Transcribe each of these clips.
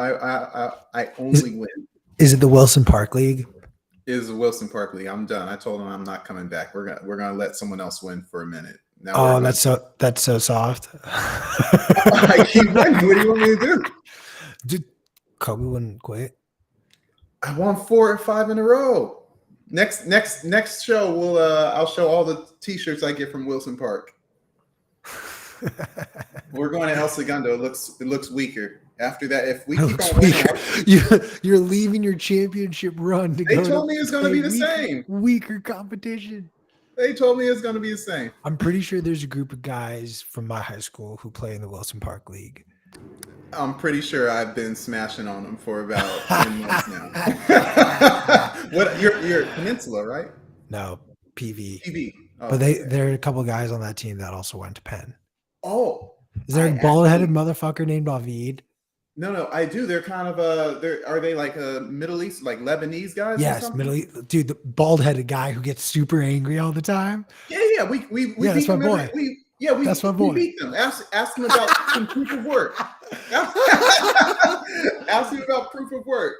I only win. Is it the Wilson Park League? Is the Wilson Park League. I'm done. I told him I'm not coming back. We're gonna let someone else win for a minute. Now Oh, that's so soft. I keep winning. What do you want me to do? Dude, Kobe wouldn't quit. I won 4 or 5 in a row. Next show, I'll show all the T-shirts I get from Wilson Park. We're going to El Segundo. It looks weaker. After that, if we keep on winning, you're leaving your championship run to they go. They told me it's going to be the same. Weaker competition. They told me it's going to be the same. I'm pretty sure there's a group of guys from my high school who play in the Wilson Park League. I'm pretty sure I've been smashing on them for about 10 months now. What? You're Peninsula, right? No, PV. PV. Oh, but there are a couple of guys on that team that also went to Penn. Oh. Is there a bald-headed motherfucker named Avid? No, I do. They're kind of are they like Middle East, like Lebanese guys? Yes, Middle East, dude, the bald-headed guy who gets super angry all the time. Yeah, we yeah, that's my boy. That's my boy. We beat them. Ask him about some proof of work. Ask him about proof of work.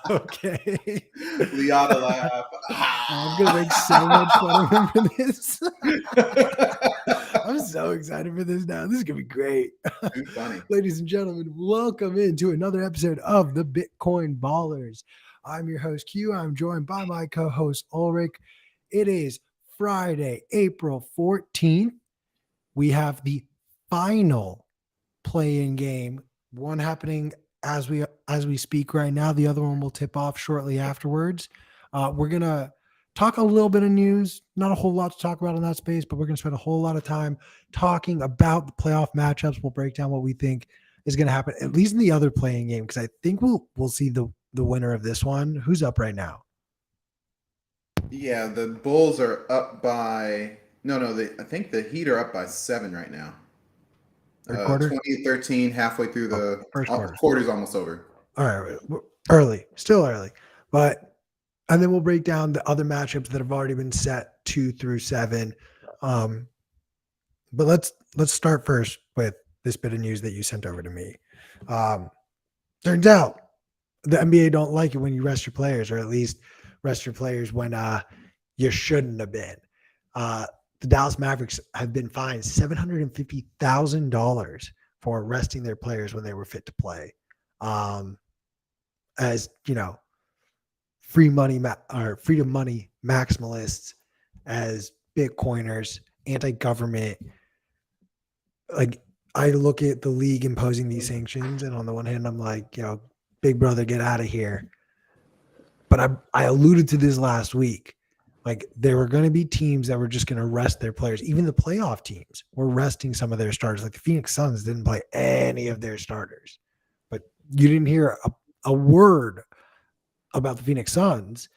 Okay. We ought to laugh. I'm gonna make so much fun of him for this. I'm so excited for this now. This is gonna be great. Too funny. Ladies and gentlemen, welcome into another episode of the Bitcoin Ballers. I'm your host Q. I'm joined by my co-host Ulric. It is Friday, April 14th. We have the final play-in game. One happening as we speak right now. The other one will tip off shortly afterwards. We're gonna talk a little bit of news. Not a whole lot to talk about in that space, but we're gonna spend a whole lot of time talking about the playoff matchups. We'll break down what we think is gonna happen, at least in the other playing game, because I think we'll see the winner of this one. Who's up right now? Yeah, the Bulls are up by I think the Heat are up by 7 right now. Third quarter? 20-13, halfway through the first quarter. Quarter's almost over. All right, still early, and then we'll break down the other matchups that have already been set 2 through 7. But let's start first with this bit of news that you sent over to me. Turns out the NBA don't like it when you rest your players, or at least rest your players when you shouldn't have been. The Dallas Mavericks have been fined $750,000 for resting their players when they were fit to play. As you know, freedom money maximalists, as Bitcoiners, anti-government. Like, I look at the league imposing these sanctions, and on the one hand, I'm like, big brother, get out of here. But I alluded to this last week. Like, there were going to be teams that were just going to rest their players. Even the playoff teams were resting some of their starters. Like the Phoenix Suns didn't play any of their starters. But you didn't hear a word about the Phoenix Suns.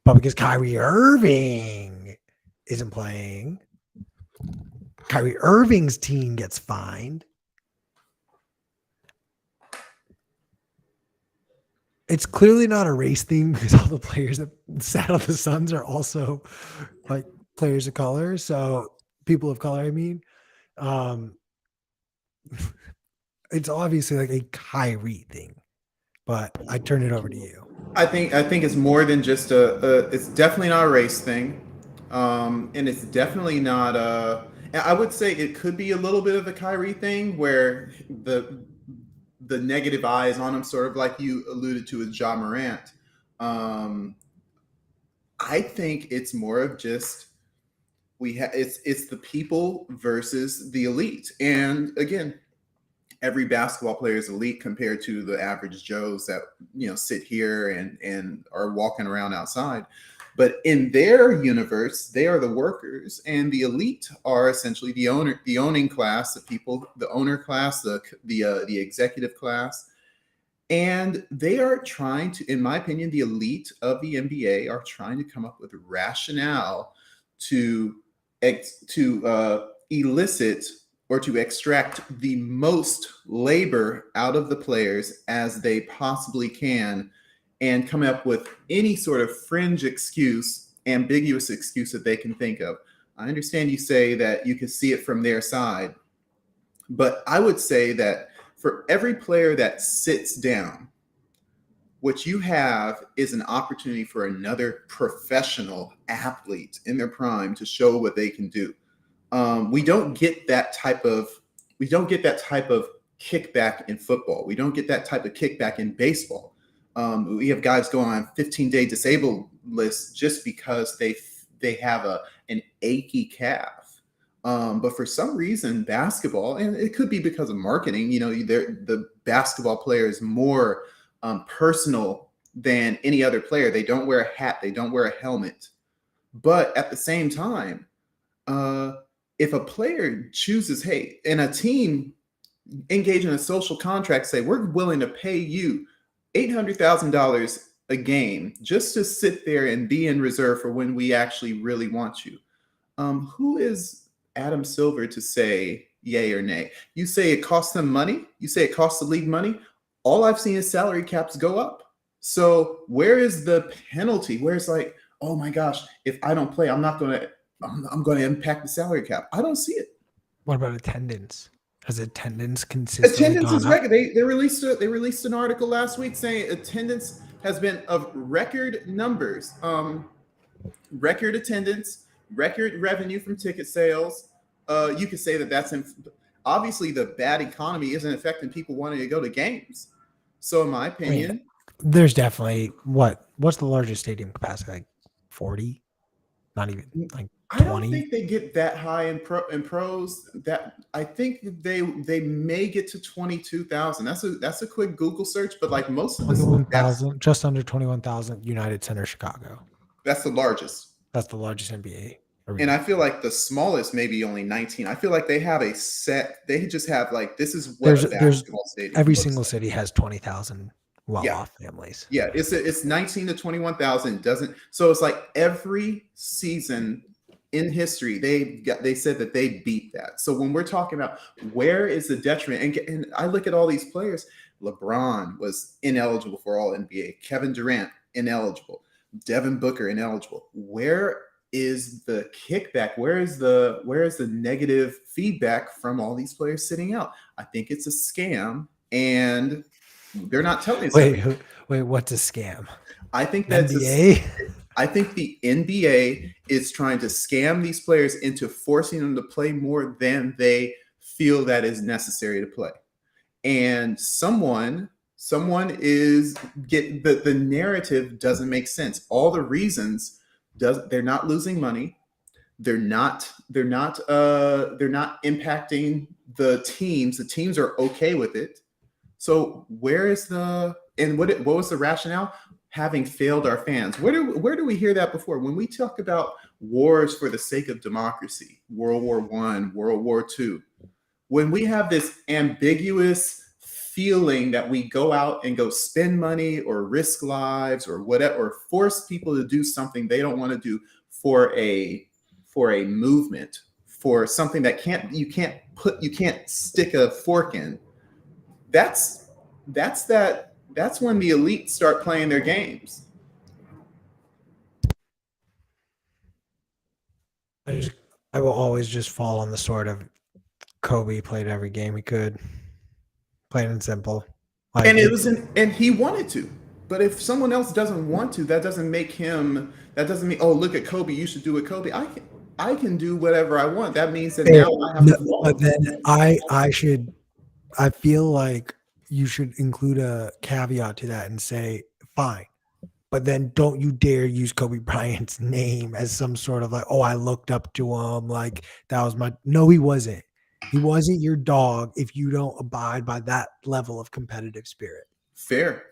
But because Kyrie Irving isn't playing, Kyrie Irving's team gets fined. It's clearly not a race thing, because all the players that sat on the Suns are also like players of color. So people of color, I mean, it's obviously like a Kyrie thing, but I turn it over to you. I think it's more than just it's definitely not a race thing. And it's definitely not I would say it could be a little bit of a Kyrie thing, where the negative eyes on him, sort of like you alluded to with Ja Morant. I think it's more of just it's the people versus the elite. And again, every basketball player is elite compared to the average Joes that sit here and are walking around outside. But in their universe, they are the workers, and the elite are essentially the owning class, the people, the owner class, the executive class. And they are trying to, in my opinion, the elite of the NBA are trying to come up with a rationale to elicit or to extract the most labor out of the players as they possibly can, and come up with any sort of fringe excuse, ambiguous excuse that they can think of. I understand you say that you can see it from their side, But I would say that for every player that sits down, what you have is an opportunity for another professional athlete in their prime to show what they can do. We don't get that type of kickback in football. We don't get that type of kickback in baseball. We have guys going on 15-day disabled lists just because they have an achy calf. But for some reason, basketball, and it could be because of marketing, the basketball player is more personal than any other player. They don't wear a hat, they don't wear a helmet. But at the same time, if a player chooses, hey, and a team engage in a social contract, say, we're willing to pay you $800,000 a game just to sit there and be in reserve for when we actually really want you. Who is Adam Silver to say yay or nay? You say it costs them money. You say it costs the league money. All I've seen is salary caps go up. So where is the penalty? Where it's like, oh my gosh, if I don't play, I'm going to impact the salary cap. I don't see it. What about attendance? Has attendance consistently Attendance is gone up? record. They released an article last week saying attendance has been of record numbers, record attendance, record revenue from ticket sales. You could say that's obviously the bad economy isn't affecting people wanting to go to games. So in my opinion, there's definitely what's the largest stadium capacity? Like 40? Not even like 20? I don't think they get that high in pros. That I think they may get to 22,000. That's a quick Google search, but like most of 21,000, just under 21,000. United Center, Chicago. That's the largest. That's the largest NBA. And I feel like the smallest maybe only 19. I feel like they have a set. They just have like this is what a basketball stadium. Every single city has 20,000 well-off families. Yeah, it's 19 to 21,000. Doesn't so it's like every season in history they said that they beat that. So when we're talking about where is the detriment, and I look at all these players, LeBron was ineligible for All NBA, Kevin Durant ineligible, Devin Booker ineligible. Where is the kickback? Where is the negative feedback from all these players sitting out? I think it's a scam, and they're not telling us. Wait, what's a scam? I think that's NBA. I think the NBA is trying to scam these players into forcing them to play more than they feel that is necessary to play. And someone is getting the narrative doesn't make sense. All the reasons they're not losing money. They're not impacting the teams. The teams are okay with it. So where is what was the rationale? Having failed our fans. Where do we hear that before? When we talk about wars for the sake of democracy, World War I, World War II, when we have this ambiguous feeling that we go out and go spend money or risk lives or whatever, or force people to do something they don't want to do for a movement, for something that you can't stick a fork in. That's when the elite start playing their games. I will always just fall on the sword of Kobe played every game he could, plain and simple. Like, and he wanted to. But if someone else doesn't want to, that doesn't mean, oh, look at Kobe, you should do it, Kobe. I can do whatever I want. That means that now I have to. But then I feel like you should include a caveat to that and say, fine, but then don't you dare use Kobe Bryant's name as some sort of like, oh, I looked up to him. Like that was no, he wasn't. He wasn't your dog if you don't abide by that level of competitive spirit. Fair.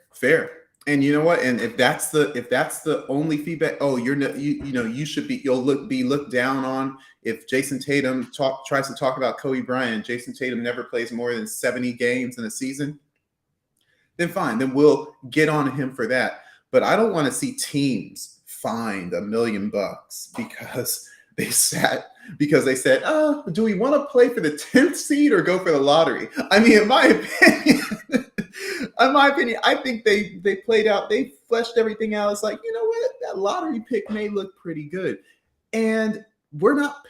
And you know what? And if that's the only feedback, oh, you should be looked down on. If Jason Tatum tries to talk about Kobe Bryant, Jason Tatum never plays more than 70 games in a season, then fine. Then we'll get on him for that. But I don't want to see teams fined $1 million because they said, oh, do we want to play for the 10th seed or go for the lottery? I mean, in my opinion, I think they played out, they fleshed everything out. It's like, you know what, that lottery pick may look pretty good. And we're not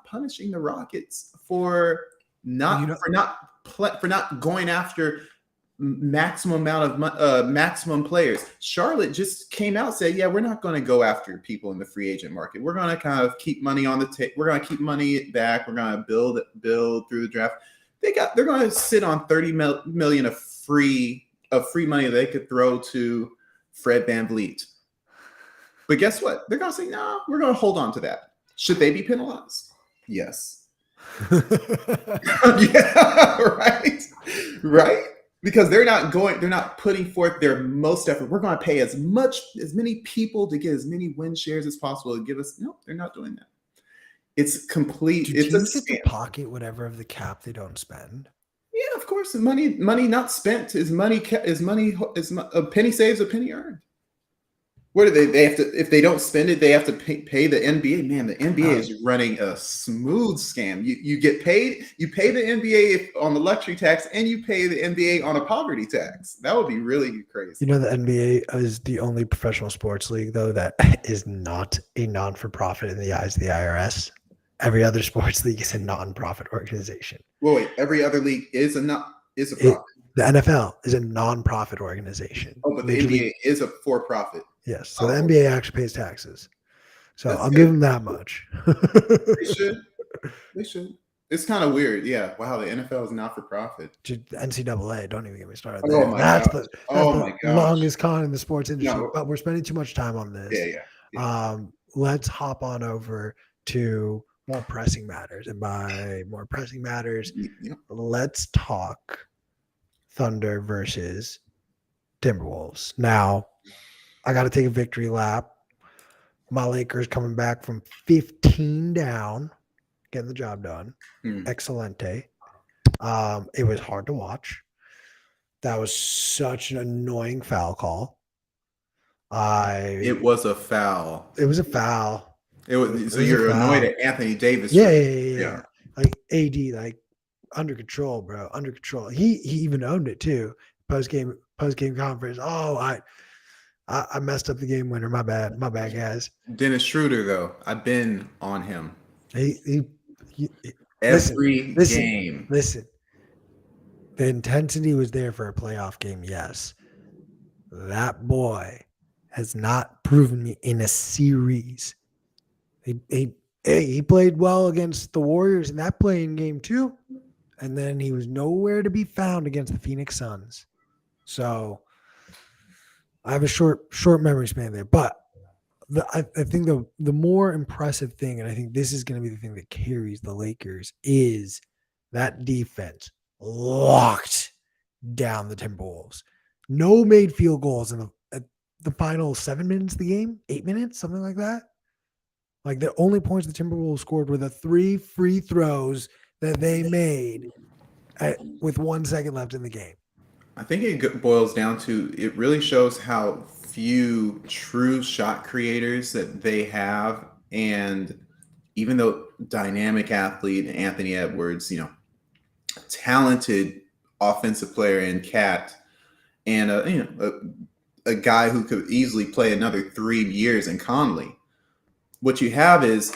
punishing the Rockets for for not going after maximum amount of maximum players. Charlotte just came out and said, "Yeah, we're not going to go after people in the free agent market. We're going to kind of keep money on the table. We're going to keep money back. We're going to build through the draft." They're going to sit on 30 million of free money they could throw to Fred VanVleet. But guess what? They're going to say, "No, we're going to hold on to that." Should they be penalized? Yes. Yeah, right. Because they're not putting forth their most effort. We're going to pay as many people to get as many win shares as possible to give us. No, they're not doing that. It's complete. Do it's a teams get scam. to pocket whatever of the cap they don't spend? Yeah, of course. Money not spent is money. A penny saves, a penny earned. What do they have to? If they don't spend it, they have to pay the NBA. Man, the NBA is running a smooth scam. You get paid. You pay the NBA on the luxury tax, and you pay the NBA on a poverty tax. That would be really crazy. You know, the NBA is the only professional sports league, though, that is not a non-for-profit in the eyes of the IRS. Every other sports league is a non-profit organization. Well, wait, every other league is a profit. The NFL is a non-profit organization. Oh, but the NBA is a for-profit. Yes, so the NBA actually pays taxes. So That's I'll good. give them that much. They should. It's kind of weird. Yeah. Wow, the NFL is not for profit. NCAA, don't even get me started. Oh my That's gosh. the longest con in the sports industry. No. But we're spending too much time on this. Yeah. Let's hop on over to more pressing matters. And by more pressing matters, let's talk Thunder versus Timberwolves. Now, I got to take a victory lap. My Lakers coming back from 15 down, getting the job done. Excelente. It was hard to watch. That was such an annoying foul call. It was a foul. It was a foul. So you're annoyed at Anthony Davis. Yeah. Like AD, like under control, bro. Under control. He even owned it too. Post game conference. Oh, I messed up the game winner. My bad, guys. Dennis Schroeder, though, I've been on him. Every game. Listen, the intensity was there for a playoff game. Yes, that boy has not proven me in a series. He played well against the Warriors in that playing game too, and then he was nowhere to be found against the Phoenix Suns. So I have a short memory span there, but I think the more impressive thing, and I think this is going to be the thing that carries the Lakers, is that defense locked down the Timberwolves. No made field goals in the final 7 minutes of the game, 8 minutes, something like that. Like the only points the Timberwolves scored were the 3 free throws that they made with 1 second left in the game. I think it boils down to, it really shows how few true shot creators that they have. And even though dynamic athlete Anthony Edwards, talented offensive player in Cat, and a guy who could easily play another 3 years in Conley, what you have is,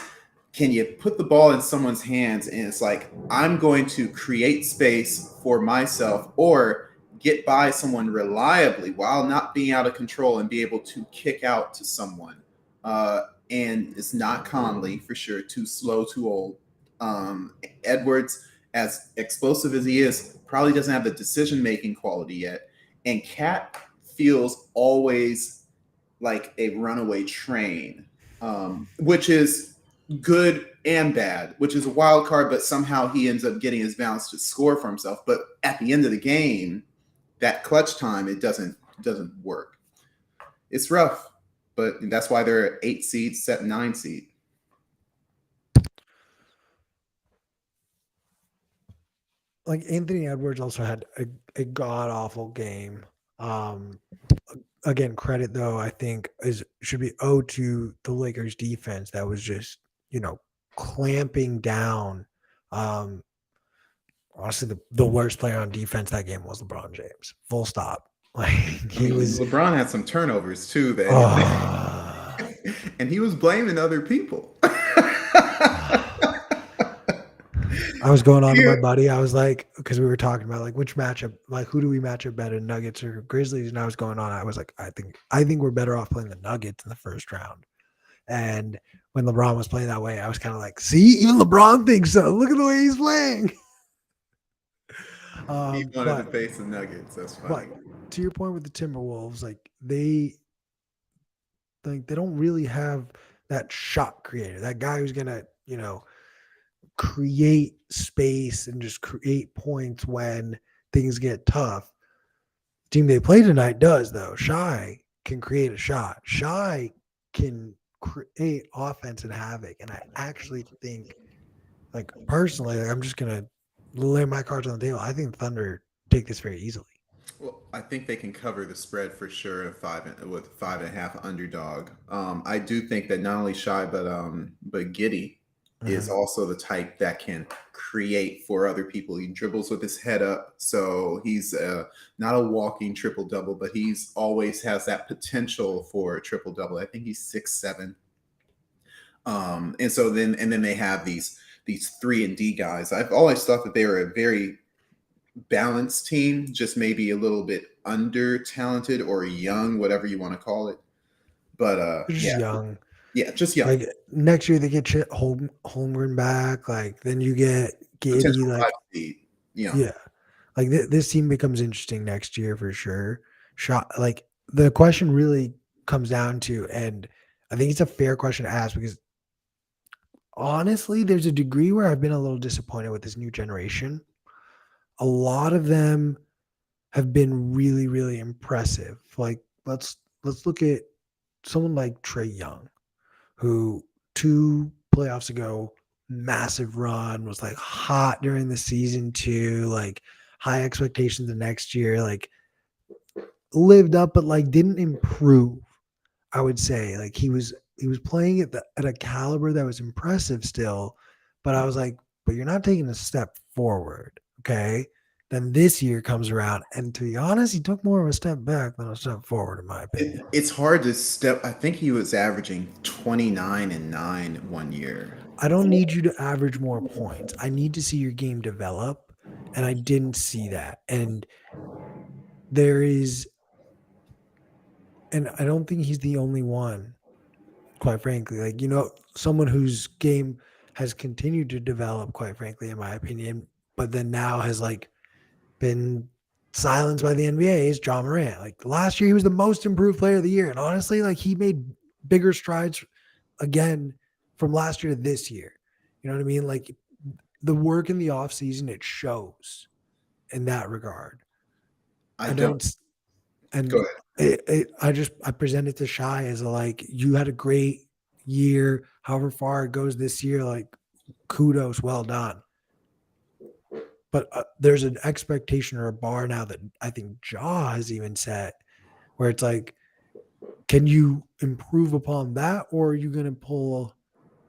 can you put the ball in someone's hands and it's like, I'm going to create space for myself or get by someone reliably while not being out of control and be able to kick out to someone. And it's not Conley for sure. Too slow, too old. Edwards, as explosive as he is, probably doesn't have the decision-making quality yet. And Cat feels always like a runaway train, which is good and bad, which is a wild card, but somehow he ends up getting his balance to score for himself. But at the end of the game, that clutch time, it doesn't work. It's rough, but that's why they're 8 seeds, 9 seed. Like Anthony Edwards also had a god awful game. Again, credit though, I think should be owed to the Lakers defense that was just, clamping down. Honestly, the worst player on defense that game was LeBron James. Full stop. Like LeBron had some turnovers too, and he was blaming other people. I was going on to my Here, buddy. I was like, because we were talking about like which matchup, like who do we match up better, Nuggets or Grizzlies? And I was going on. I was like, I think we're better off playing the Nuggets in the first round. And when LeBron was playing that way, I was kind of like, see, even LeBron thinks so. Look at the way he's playing. he wanted to But face the Nuggets. That's funny. but to your point with the Timberwolves, they don't really have that shot creator, that guy who's gonna create space and just create points when things get tough. The team they play tonight does though. Shy can create a shot. Shy can create offense and havoc, and I actually think, like personally, like, I'm just gonna lay my cards on the table. I think Thunder take this very easily. Well, I think they can cover the spread for sure with 5.5 underdog. I do think that not only Shy but Giddy is Mhm. also the type that can create for other people. He dribbles with his head up, so he's not a walking triple double, but he's always has that potential for a triple double. I think he's 6'7". And then they have these 3 and D guys. I've always thought that they were a very balanced team, just maybe a little bit under talented or young, whatever you want to call it. But They're just yeah, young. yeah, just young. Like next year they get Holmgren back. Like then you get Giddy. Potential five Like seed. Young. yeah, like this team becomes interesting next year for sure. Shot like the question really comes down to, and I think it's a fair question to ask because honestly, there's a degree where I've been a little disappointed with this new generation. A lot of them have been really, really impressive. Like let's look at someone like Trey Young, who 2 playoffs ago, massive run, was like hot during the season too, like high expectations the next year, like lived up, but like didn't improve. I would say like he was playing at a caliber that was impressive still, but I was like, but you're not taking a step forward, okay? Then this year comes around, and to be honest, he took more of a step back than a step forward, in my opinion. It's hard to step. I think he was averaging 29 and 9 one year. I don't need you to average more points. I need to see your game develop. And I didn't see that. And there is, and I don't think he's the only one, quite frankly. Like, someone whose game has continued to develop, quite frankly, in my opinion, but then now has like been silenced by the NBA is John Morant. Like last year, he was the most improved player of the year. And honestly, like he made bigger strides again from last year to this year. You know what I mean? Like the work in the off season, it shows in that regard. I I don't. don't, Go and ahead. I present it to Shy as a, like, you had a great year, however far it goes this year, like kudos, well done. But there's an expectation or a bar now that I think Jaw has even set where it's like, can you improve upon that, or are you going to pull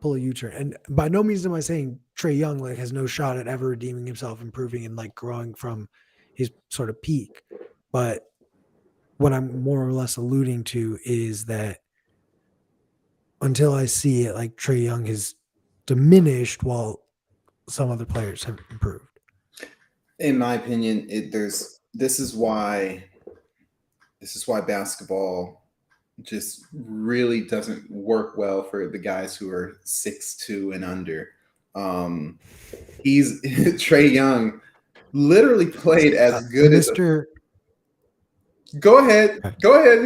a U-turn? And by no means am I saying Trey Young like has no shot at ever redeeming himself, improving, and like growing from his sort of peak. But what I'm more or less alluding to is that until I see it, like Trey Young has diminished while some other players have improved. In my opinion, there's this is why basketball just really doesn't work well for the guys who are 6'2" and under. Um, he's Trey Young literally played as good as a. Mr. Go ahead, go ahead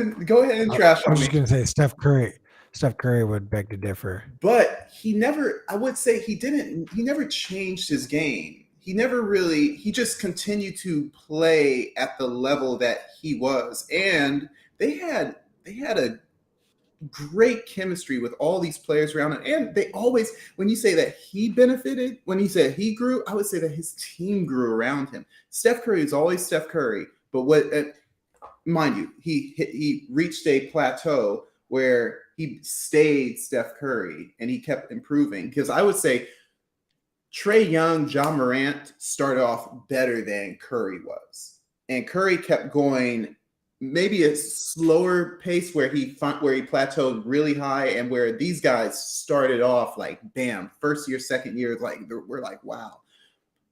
and trash I was on me. just going to say Steph Curry. Steph Curry would beg to differ. But he never, I would say he never changed his game. He just continued to play at the level that he was. And they had a great chemistry with all these players around him. And they always, when you say that he benefited, when you said he grew, I would say that his team grew around him. Steph Curry is always Steph Curry. But mind you, he reached a plateau where he stayed Steph Curry and he kept improving. Because I would say Trey Young, John Morant started off better than Curry was, and Curry kept going maybe a slower pace where he plateaued really high, and where these guys started off like bam, first year, second year, like we're like wow.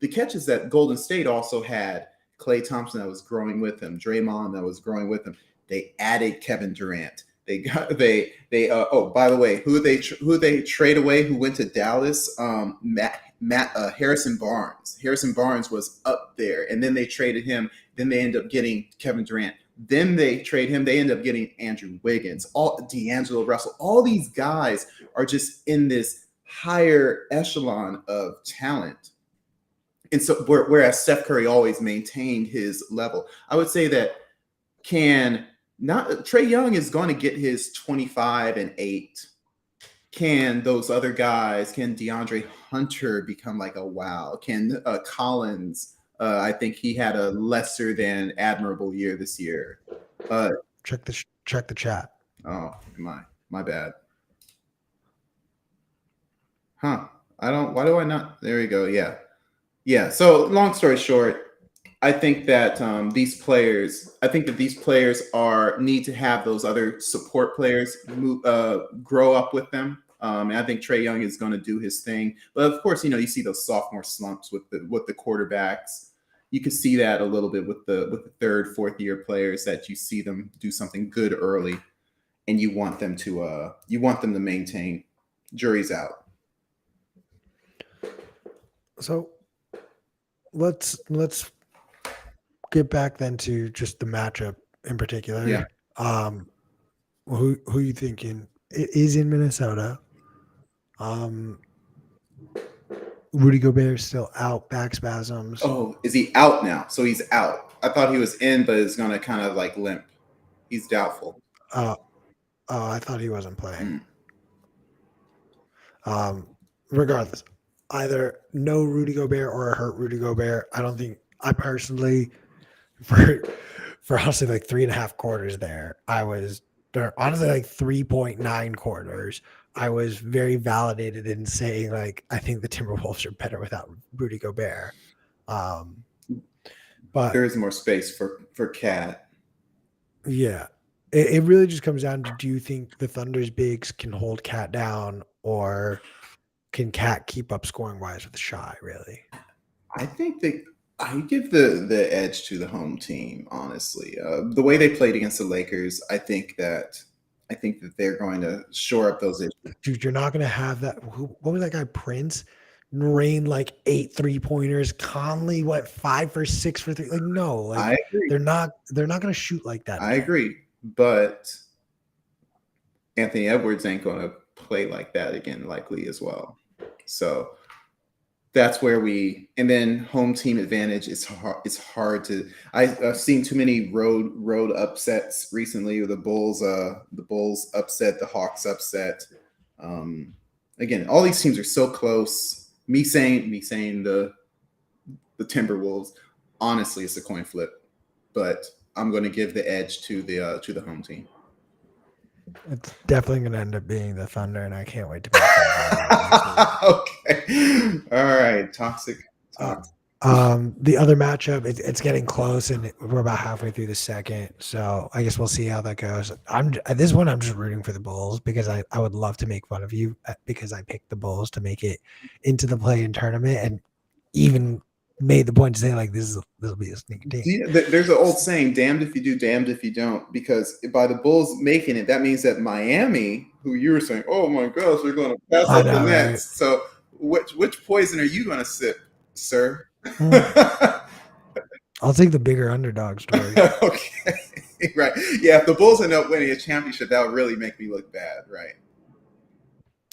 the catch is that Golden State also had Klay Thompson that was growing with him, Draymond that was growing with him. They added Kevin Durant. Oh, by the way, who they trade away who went to Dallas? Matt Harrison Barnes. Harrison Barnes was up there, and then they traded him. Then they end up getting Kevin Durant. Then they trade him. They end up getting Andrew Wiggins, D'Angelo Russell. All these guys are just in this higher echelon of talent. And so, whereas Steph Curry always maintained his level, I would say that Trae Young is going to get his 25 and 8. Can those other guys, can DeAndre Hunter become like a wow? Can Collins? I think he had a lesser than admirable year this year. Check the chat. Oh, my bad. Huh? Why do I not? There we go. Yeah. So long story short, I think that these players need to have those other support players grow up with them. And I think Trae Young is going to do his thing. But of course, you see those sophomore slumps with the quarterbacks. You can see that a little bit with the third, fourth year players, that you see them do something good early, and you want them to maintain. Jury's out. So let's get back then to just the matchup in particular. Yeah. Who you thinking? It is in Minnesota. Rudy Gobert still out, back spasms. Oh, is he out now? So he's out. I thought he was in, but it's gonna kind of like limp. He's doubtful. I thought he wasn't playing. Regardless, either no Rudy Gobert or a hurt Rudy Gobert. I personally, for honestly like 3.5 quarters there, honestly like 3.9 quarters, I was very validated in saying like I think the Timberwolves are better without Rudy Gobert. But there is more space for Cat. Yeah. It really just comes down to, do you think the Thunder's bigs can hold Cat down, or can Cat keep up scoring wise with Shy, really? I think I give the edge to the home team, honestly. The way they played against the Lakers, I think that they're going to shore up those issues. Dude, you're not going to have that. What was that guy, Prince? Rain like 8 3-pointers. Conley, 5 for 6 for 3? Like, no, like I agree. They're not going to shoot like that. I agree, but Anthony Edwards ain't going to play like that again, likely as well. So that's where and then home team advantage is hard. It's hard to. I've seen too many road upsets recently. The Bulls upset, the Hawks upset. Again, all these teams are so close. Me saying the Timberwolves. Honestly, it's a coin flip, but I'm going to give the edge to the home team. It's definitely going to end up being the Thunder, and I can't wait to make that. Okay. All right. Toxic. The other matchup, it's getting close, and we're about halfway through the second, so I guess we'll see how that goes. At this one, I'm just rooting for the Bulls, because I would love to make fun of you because I picked the Bulls to make it into the play-in tournament, and even made the point to say like this will be a sneaky team. There's an old saying, damned if you do, damned if you don't, because by the Bulls making it, that means that Miami, who you were saying, oh my gosh, they're going to pass up the Nets. Right? So which poison are you going to sip, sir? I'll take the bigger underdog story. Okay. Right. Yeah, if the Bulls end up winning a championship, that would really make me look bad, right?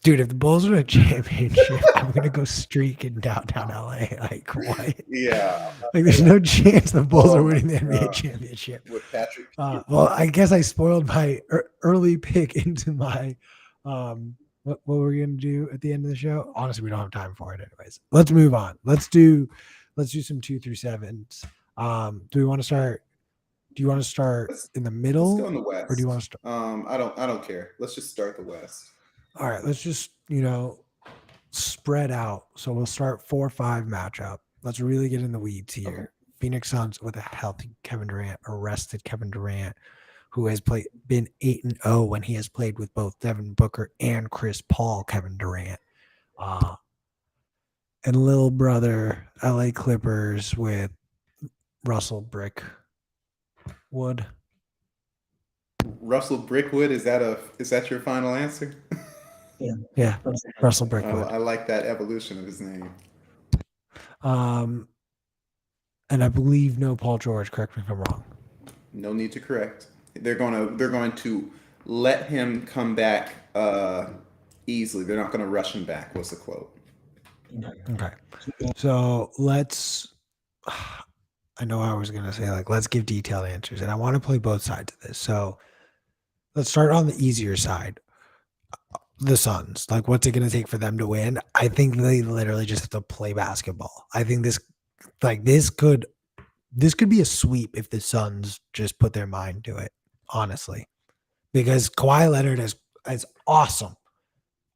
Dude, if the Bulls win a championship, I'm gonna go streak in downtown LA. Like, what? Yeah. Like, there's no chance the Bulls are winning the NBA championship. With Patrick. Well, I guess I spoiled my early pick into my what were we gonna do at the end of the show? Honestly, we don't have time for it, anyways. Let's move on. Let's do some 2 through 7s. Do we want to start? Do you want to start in the middle? Let's go in the West. Or do you want to start? I don't care. Let's just start the West. All right, let's just, spread out. So we'll start 4-5 matchup. Let's really get in the weeds here. Okay. Phoenix Suns with a healthy Kevin Durant, arrested Kevin Durant, who has been 8-0 when he has played with both Devin Booker and Chris Paul. Kevin Durant. and little brother LA Clippers with Russell Brickwood. Russell Brickwood, is that your final answer? Yeah, Russell Brickwood. I like that evolution of his name. Um, and I believe no Paul George. Correct me if I'm wrong. No need to correct. They're going to let him come back easily. They're not going to rush him back. Was the quote? Okay, so let's. I know I was gonna say like let's give detailed answers, and I want to play both sides of this. So let's start on the easier side. The Suns, like, what's it gonna take for them to win? I think they literally just have to play basketball. I think like, this could be a sweep if the Suns just put their mind to it. Honestly, because Kawhi Leonard is awesome,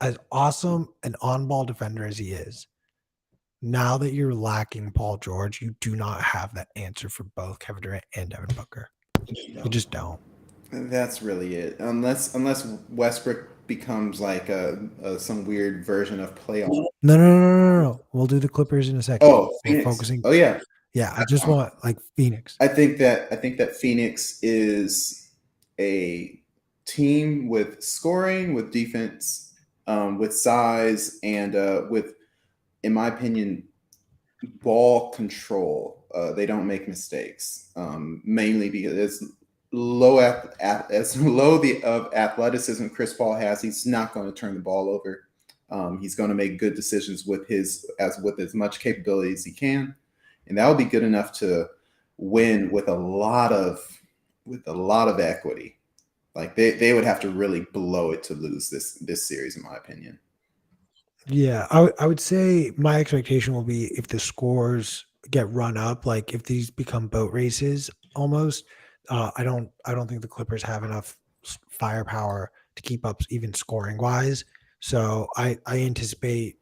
as awesome an on-ball defender as he is. Now that you're lacking Paul George, you do not have that answer for both Kevin Durant and Devin Booker. You just don't. That's really it. Unless Westbrook becomes like some weird version of playoff. No. We'll do the Clippers in a second. Oh, We're Phoenix. focusing. Oh yeah. Yeah, I just want like Phoenix. I think that Phoenix is a team with scoring, with defense, with size, and with, in my opinion, ball control. They don't make mistakes, mainly because as low of athleticism Chris Paul has, he's not going to turn the ball over. He's going to make good decisions with as much capability as he can, and that will be good enough to win with a lot of equity. Like they would have to really blow it to lose this series, in my opinion. Yeah, I would say my expectation will be if the scores get run up, like if these become boat races almost. I don't think the Clippers have enough firepower to keep up even scoring wise. So I anticipate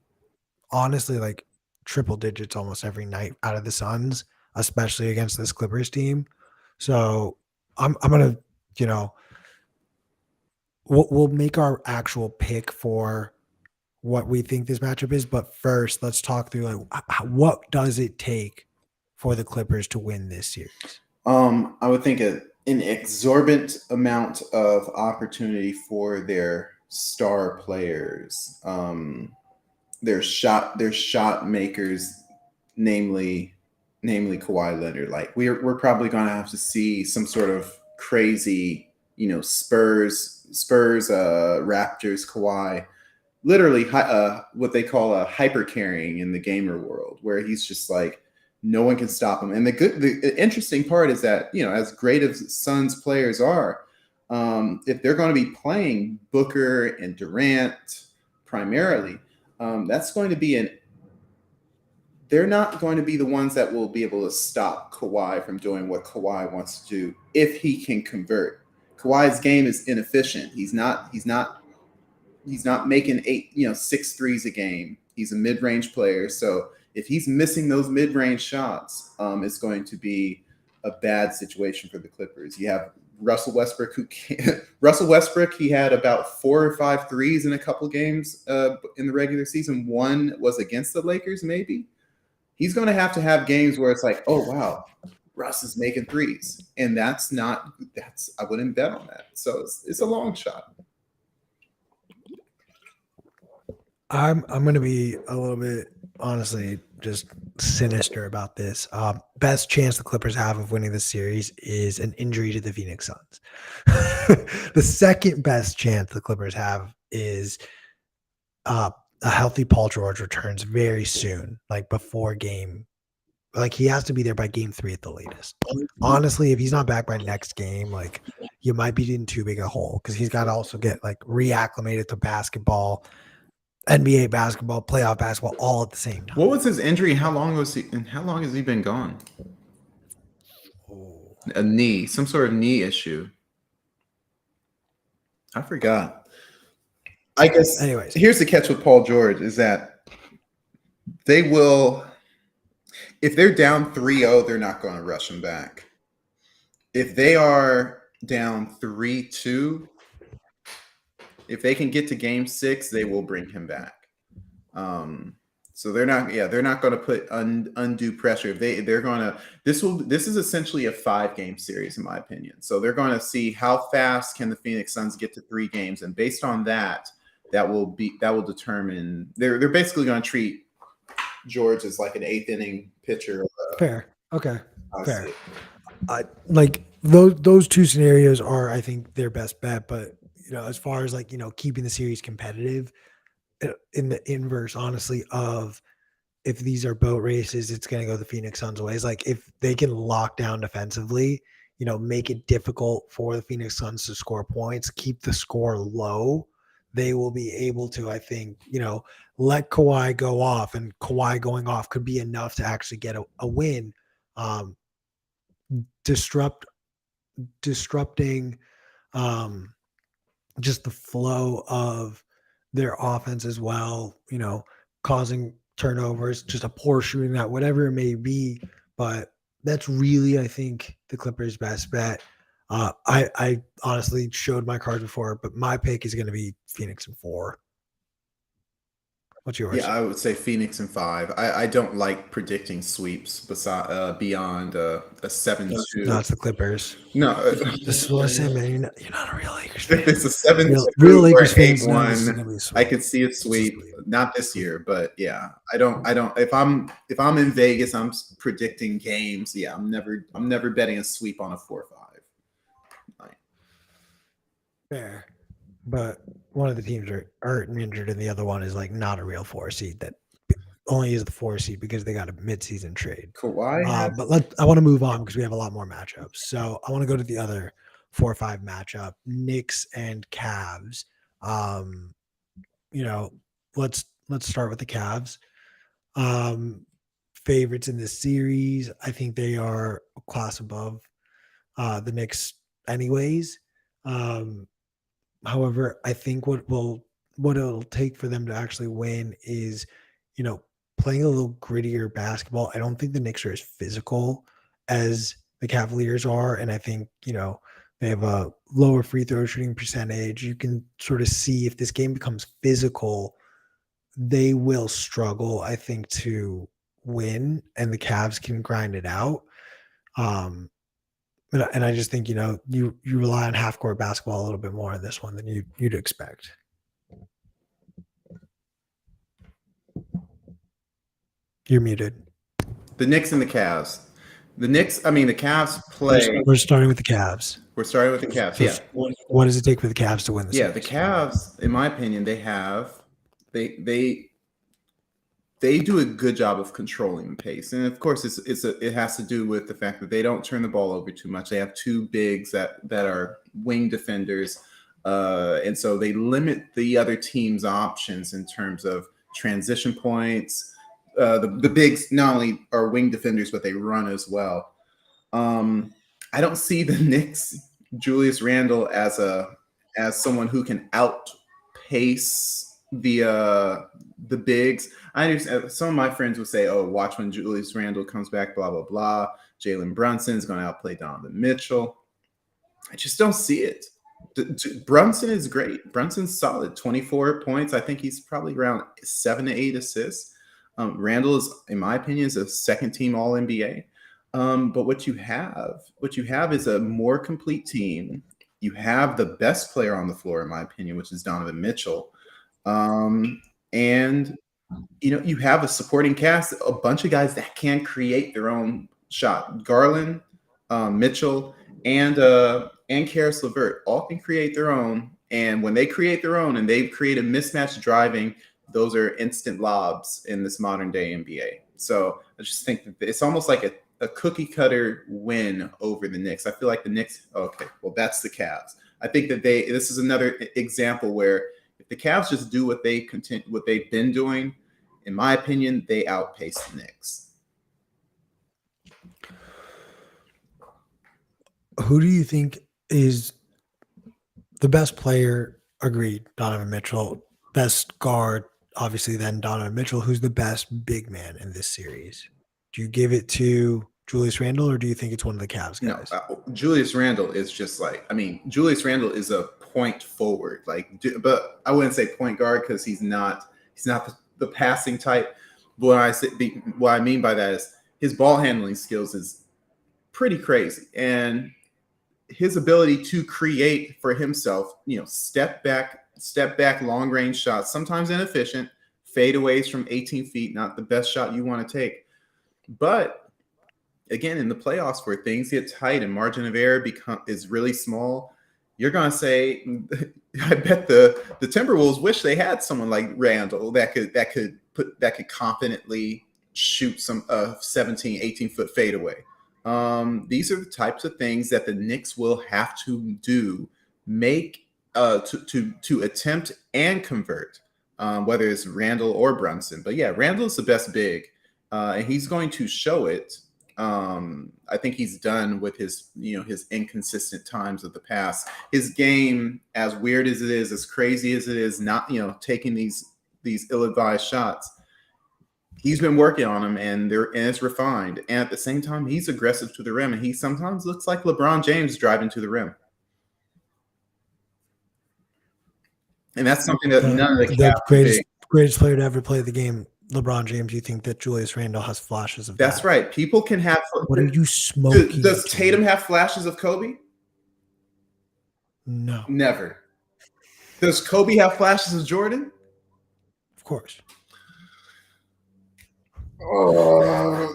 honestly like triple digits almost every night out of the Suns, especially against this Clippers team. So I'm gonna you know we'll make our actual pick for what we think this matchup is. But first, let's talk through like what does it take for the Clippers to win this series? I would think an exorbitant amount of opportunity for their star players, their shot makers, namely Kawhi Leonard. Like we're probably going to have to see some sort of crazy, Spurs, Raptors, Kawhi, literally what they call a hyper carrying in the gamer world, where he's just like no one can stop him. And the interesting part is that as great as Suns players are, if they're going to be playing Booker and Durant primarily, that's going to be they're not going to be the ones that will be able to stop Kawhi from doing what Kawhi wants to do if he can convert. Kawhi's game is inefficient. He's not making 6 threes a game. He's a mid-range player. So if he's missing those mid-range shots, it's going to be a bad situation for the Clippers. You have Russell Westbrook, Russell Westbrook, he had about 4 or 5 threes in a couple games in the regular season. One was against the Lakers, maybe. He's going to have games where it's like, oh, wow, Russ is making threes. And I wouldn't bet on that. So it's a long shot. I'm going to be a little bit honestly just sinister about this. Best chance the Clippers have of winning this series is an injury to the Phoenix Suns. The second best chance the Clippers have is a healthy Paul George returns very soon, like before game. Like he has to be there by game 3 at the latest. Honestly, if he's not back by next game, like you might be in too big a hole because he's got to also get like reacclimated to basketball, NBA basketball, playoff basketball, all at the same time. What was his injury? How long has he been gone? Oh. A knee, some sort of knee issue. I forgot. I guess. Anyways, here's the catch with Paul George is that they will, if they're down 3-0, they're not going to rush him back. If they are down 3-2, if they can get to game 6, they will bring him back. So they're not, they're not going to put undue pressure. If they're going to, this is essentially a 5-game series in my opinion. So they're going to see how fast can the Phoenix Suns get to 3 games, and based on that, that will determine. They're basically going to treat George as like an 8th inning pitcher. Fair. Okay. Fair. Like those 2 scenarios are, I think, their best bet. But as far as like keeping the series competitive, in the inverse, honestly, of if these are boat races, it's going to go the Phoenix Suns' ways. Like if they can lock down defensively, make it difficult for the Phoenix Suns to score points, keep the score low, they will be able to, I think, let Kawhi go off, and Kawhi going off could be enough to actually get a win. Disrupting just the flow of their offense as well, causing turnovers, just a poor shooting night, whatever it may be. But that's really, I think, the Clippers' best bet. I honestly showed my cards before, but my pick is going to be Phoenix in 4. What's yours? Yeah, I would say Phoenix in 5. I don't like predicting sweeps beyond a 7-2. No, it's the Clippers. No, this is what I say, man. You're not a real Lakers fan. If it's a 7-2 real or Lakers an fans, 8-1, I could see a sweep. Not this year, but yeah, I don't. If I'm in Vegas, I'm predicting games. Yeah, I'm never betting a sweep on a 4-5. Fair. But one of the teams are hurt and injured, and the other one is like not a real 4 seed that only is the 4 seed because they got a midseason trade. Kawhi. But I want to move on because we have a lot more matchups. So I want to go to the other 4 or 5 matchup: Knicks and Cavs. Let's start with the Cavs. Favorites in this series, I think they are a class above the Knicks, anyways. However, I think what it'll take for them to actually win is, playing a little grittier basketball. I don't think the Knicks are as physical as the Cavaliers are, and I think they have a lower free throw shooting percentage. You can sort of see if this game becomes physical, they will struggle, I think, to win, and the Cavs can grind it out. And I just think, you rely on half-court basketball a little bit more in this one than you'd expect. You're muted. The Knicks and the Cavs. The Cavs play. We're starting with the Cavs. We're starting with the Cavs, yeah. What does it take for the Cavs to win this? Yeah, the Cavs, in my opinion, they do a good job of controlling the pace, and of course, it has to do with the fact that they don't turn the ball over too much. They have 2 bigs that are wing defenders, and so they limit the other team's options in terms of transition points. The bigs not only are wing defenders, but they run as well. I don't see the Knicks, Julius Randle, as someone who can outpace the bigs. I understand some of my friends would say, "Oh, watch when Julius Randle comes back." Blah blah blah. Jalen Brunson is going to outplay Donovan Mitchell. I just don't see it. Brunson is great. Brunson's solid. 24 points. I think he's probably around 7 to 8 assists. Randle is, in my opinion, is a second-team All-NBA. But what you have is a more complete team. You have the best player on the floor, in my opinion, which is Donovan Mitchell. And you have a supporting cast, a bunch of guys that can create their own shot. Garland, Mitchell, and Karis LeVert all can create their own. And when they create their own and they create a mismatch driving, those are instant lobs in this modern day NBA. So I just think that it's almost like a cookie cutter win over the Knicks. I feel like the Knicks. Okay, well, that's the Cavs. I think that this is another example where if the Cavs just do what they've been doing, in my opinion, they outpace the Knicks. Who do you think is the best player? Agreed, Donovan Mitchell. Best guard, obviously, then Donovan Mitchell. Who's the best big man in this series? Do you give it to Julius Randle, or do you think it's one of the Cavs guys? No, Julius Randle is just Julius Randle is a point forward, but I wouldn't say point guard because he's not the passing type. what I mean by that is his ball handling skills is pretty crazy, and his ability to create for himself, step back, long range shots, sometimes inefficient, fadeaways from 18 feet, not the best shot you want to take. But again, in the playoffs where things get tight and margin of error is really small, you're gonna say, I bet the Timberwolves wish they had someone like Randall that could confidently shoot some 17, 18-foot fadeaway. These are the types of things that the Knicks will have to do, to attempt and convert, whether it's Randall or Brunson. But yeah, Randall's the best big, and he's going to show it. I think he's done with his inconsistent times of the past. His game, as weird as it is, as crazy as it is, not taking these ill-advised shots. He's been working on them, and it's refined. And at the same time, he's aggressive to the rim, and he sometimes looks like LeBron James driving to the rim. And that's something that none of the greatest player to ever play the game, LeBron James. You think that Julius Randle has flashes of That's right. People can have. What are you smoking? Does Tatum have flashes of Kobe? No. Never. Does Kobe have flashes of Jordan? Of course. Oh.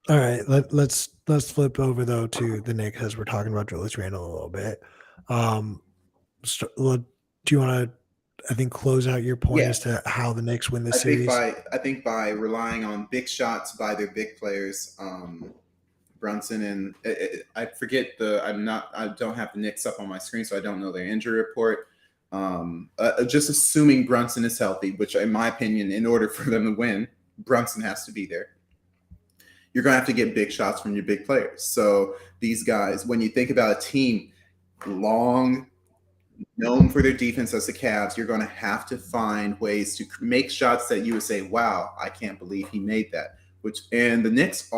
All right. Let's flip over though to the Knicks as we're talking about Julius Randle a little bit. Do you want to, I think, close out your point as to how the Knicks win this series? I think by relying on big shots by their big players, Brunson and I forget I don't have the Knicks up on my screen, so I don't know their injury report. Just assuming Brunson is healthy, which in my opinion, in order for them to win, Brunson has to be there. You're going to have to get big shots from your big players. So these guys, when you think about a team long, known for their defense as the Cavs, you're going to have to find ways to make shots that you would say, wow, I can't believe he made that. And the Knicks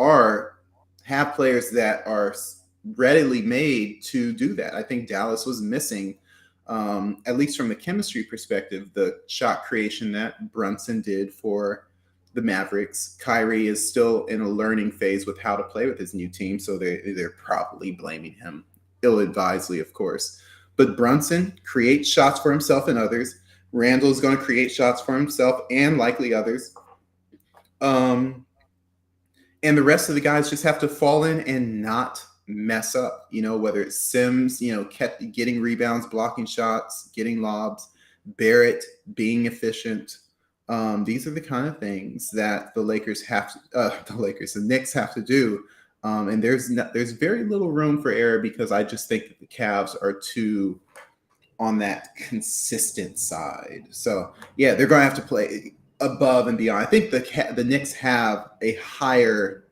have players that are readily made to do that. I think Dallas was missing, at least from the chemistry perspective, the shot creation that Brunson did for the Mavericks. Kyrie is still in a learning phase with how to play with his new team, so they're probably blaming him ill-advisedly, of course. But Brunson creates shots for himself and others. Randall is going to create shots for himself and likely others. And the rest of the guys just have to fall in and not mess up, whether it's Sims, getting rebounds, blocking shots, getting lobs, Barrett being efficient. These are the kind of things that the Knicks have to do. And there's very little room for error because I just think that the Cavs are too on that consistent side. So yeah, they're going to have to play above and beyond. I think the Knicks have a higher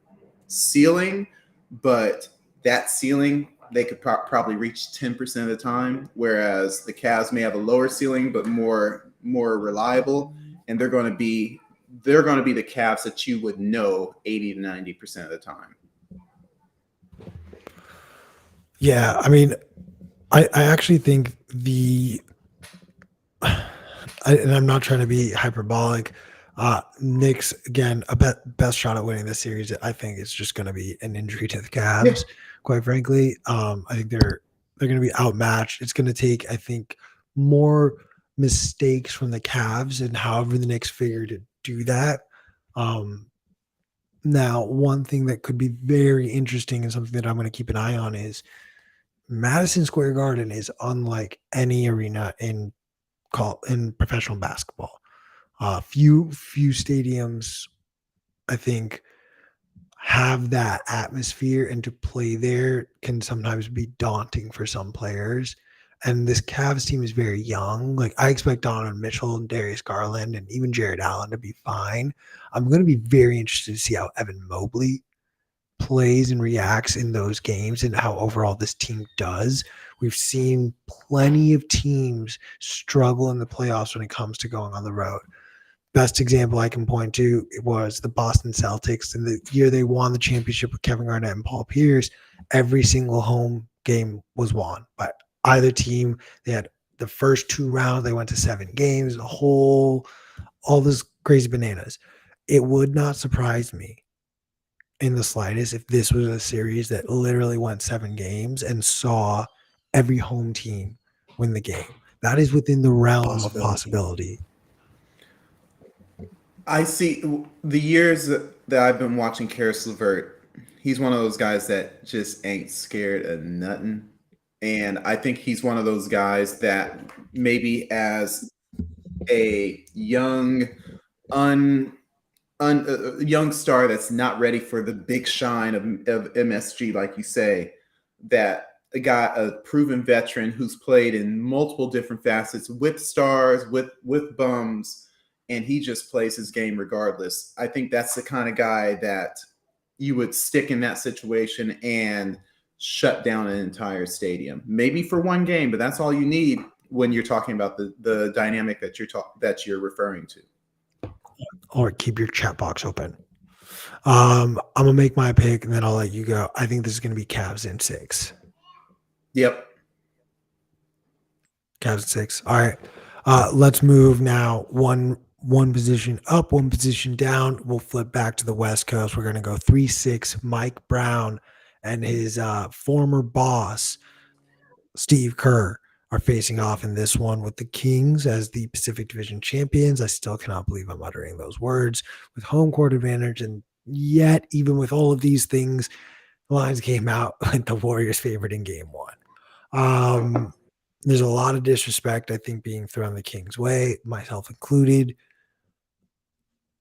ceiling, but that ceiling they could probably reach 10% of the time, whereas the Cavs may have a lower ceiling but more reliable, and they're going to be the Cavs that you would know 80 to 90% of the time. Yeah, I mean, I actually think and I'm not trying to be hyperbolic. Knicks, again, best shot at winning this series. I think it's just going to be an injury to the Cavs. Quite frankly, I think they're going to be outmatched. It's going to take, I think, more mistakes from the Cavs and however the Knicks figure to do that. Now, one thing that could be very interesting and something that I'm going to keep an eye on is Madison Square Garden is unlike any arena in professional basketball. Few stadiums, I think, have that atmosphere, and to play there can sometimes be daunting for some players. And this Cavs team is very young. Like, I expect Donovan Mitchell and Darius Garland and even Jared Allen to be fine. I'm going to be very interested to see how Evan Mobley plays and reacts in those games and how overall this team does. We've seen plenty of teams struggle in the playoffs when it comes to going on the road. Best example I can point to was the Boston Celtics. In the year they won the championship with Kevin Garnett and Paul Pierce, every single home game was won by either team. They had the first 2 rounds, they went to 7 games, all this crazy bananas. It would not surprise me in the slightest if this was a series that literally went 7 games and saw every home team win the game. That is within the realm of possibility. I see the years that I've been watching Karis LeVert. He's one of those guys that just ain't scared of nothing. And I think he's one of those guys that maybe as a un, young star that's not ready for the big shine of MSG, like you say, that a proven veteran who's played in multiple different facets with stars, with bums, and he just plays his game regardless. I think that's the kind of guy that you would stick in that situation and shut down an entire stadium, maybe for one game, but that's all you need when you're talking about the dynamic that you're referring to. Or keep your chat box open. I'm gonna make my pick and then I'll let you go. I think this is gonna be Cavs in 6. Yep. Cavs in 6. All right. Let's move now. One position up, one position down. We'll flip back to the West Coast. We're gonna go 3-6. Mike Brown and his former boss Steve Kerr are facing off in this one with the Kings as the Pacific Division champions. I still cannot believe I'm uttering those words with home court advantage. And yet, even with all of these things, the lines came out with the Warriors favored in game 1. There's a lot of disrespect, I think, being thrown the Kings' way, myself included.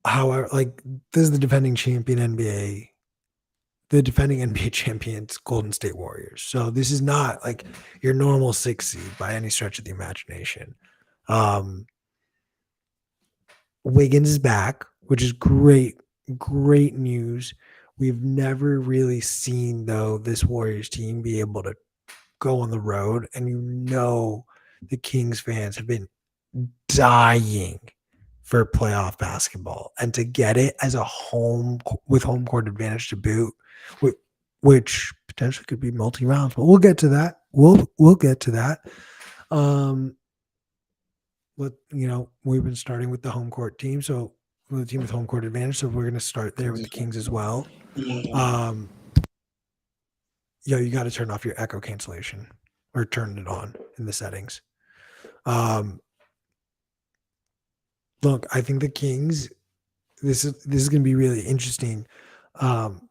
However, like, this is the defending NBA champions, Golden State Warriors. So this is not like your normal 6 seed by any stretch of the imagination. Wiggins is back, which is great news. We've never really seen, though, this Warriors team be able to go on the road, and the Kings fans have been dying for playoff basketball, and to get it as a home court advantage to boot, which potentially could be multi rounds, but we'll get to that. We'll get to that. We've been starting with the home court team, so the team with home court advantage. So we're going to start there with the Kings as well. You got to turn off your echo cancellation or turn it on in the settings. Look, I think the Kings, this is going to be really interesting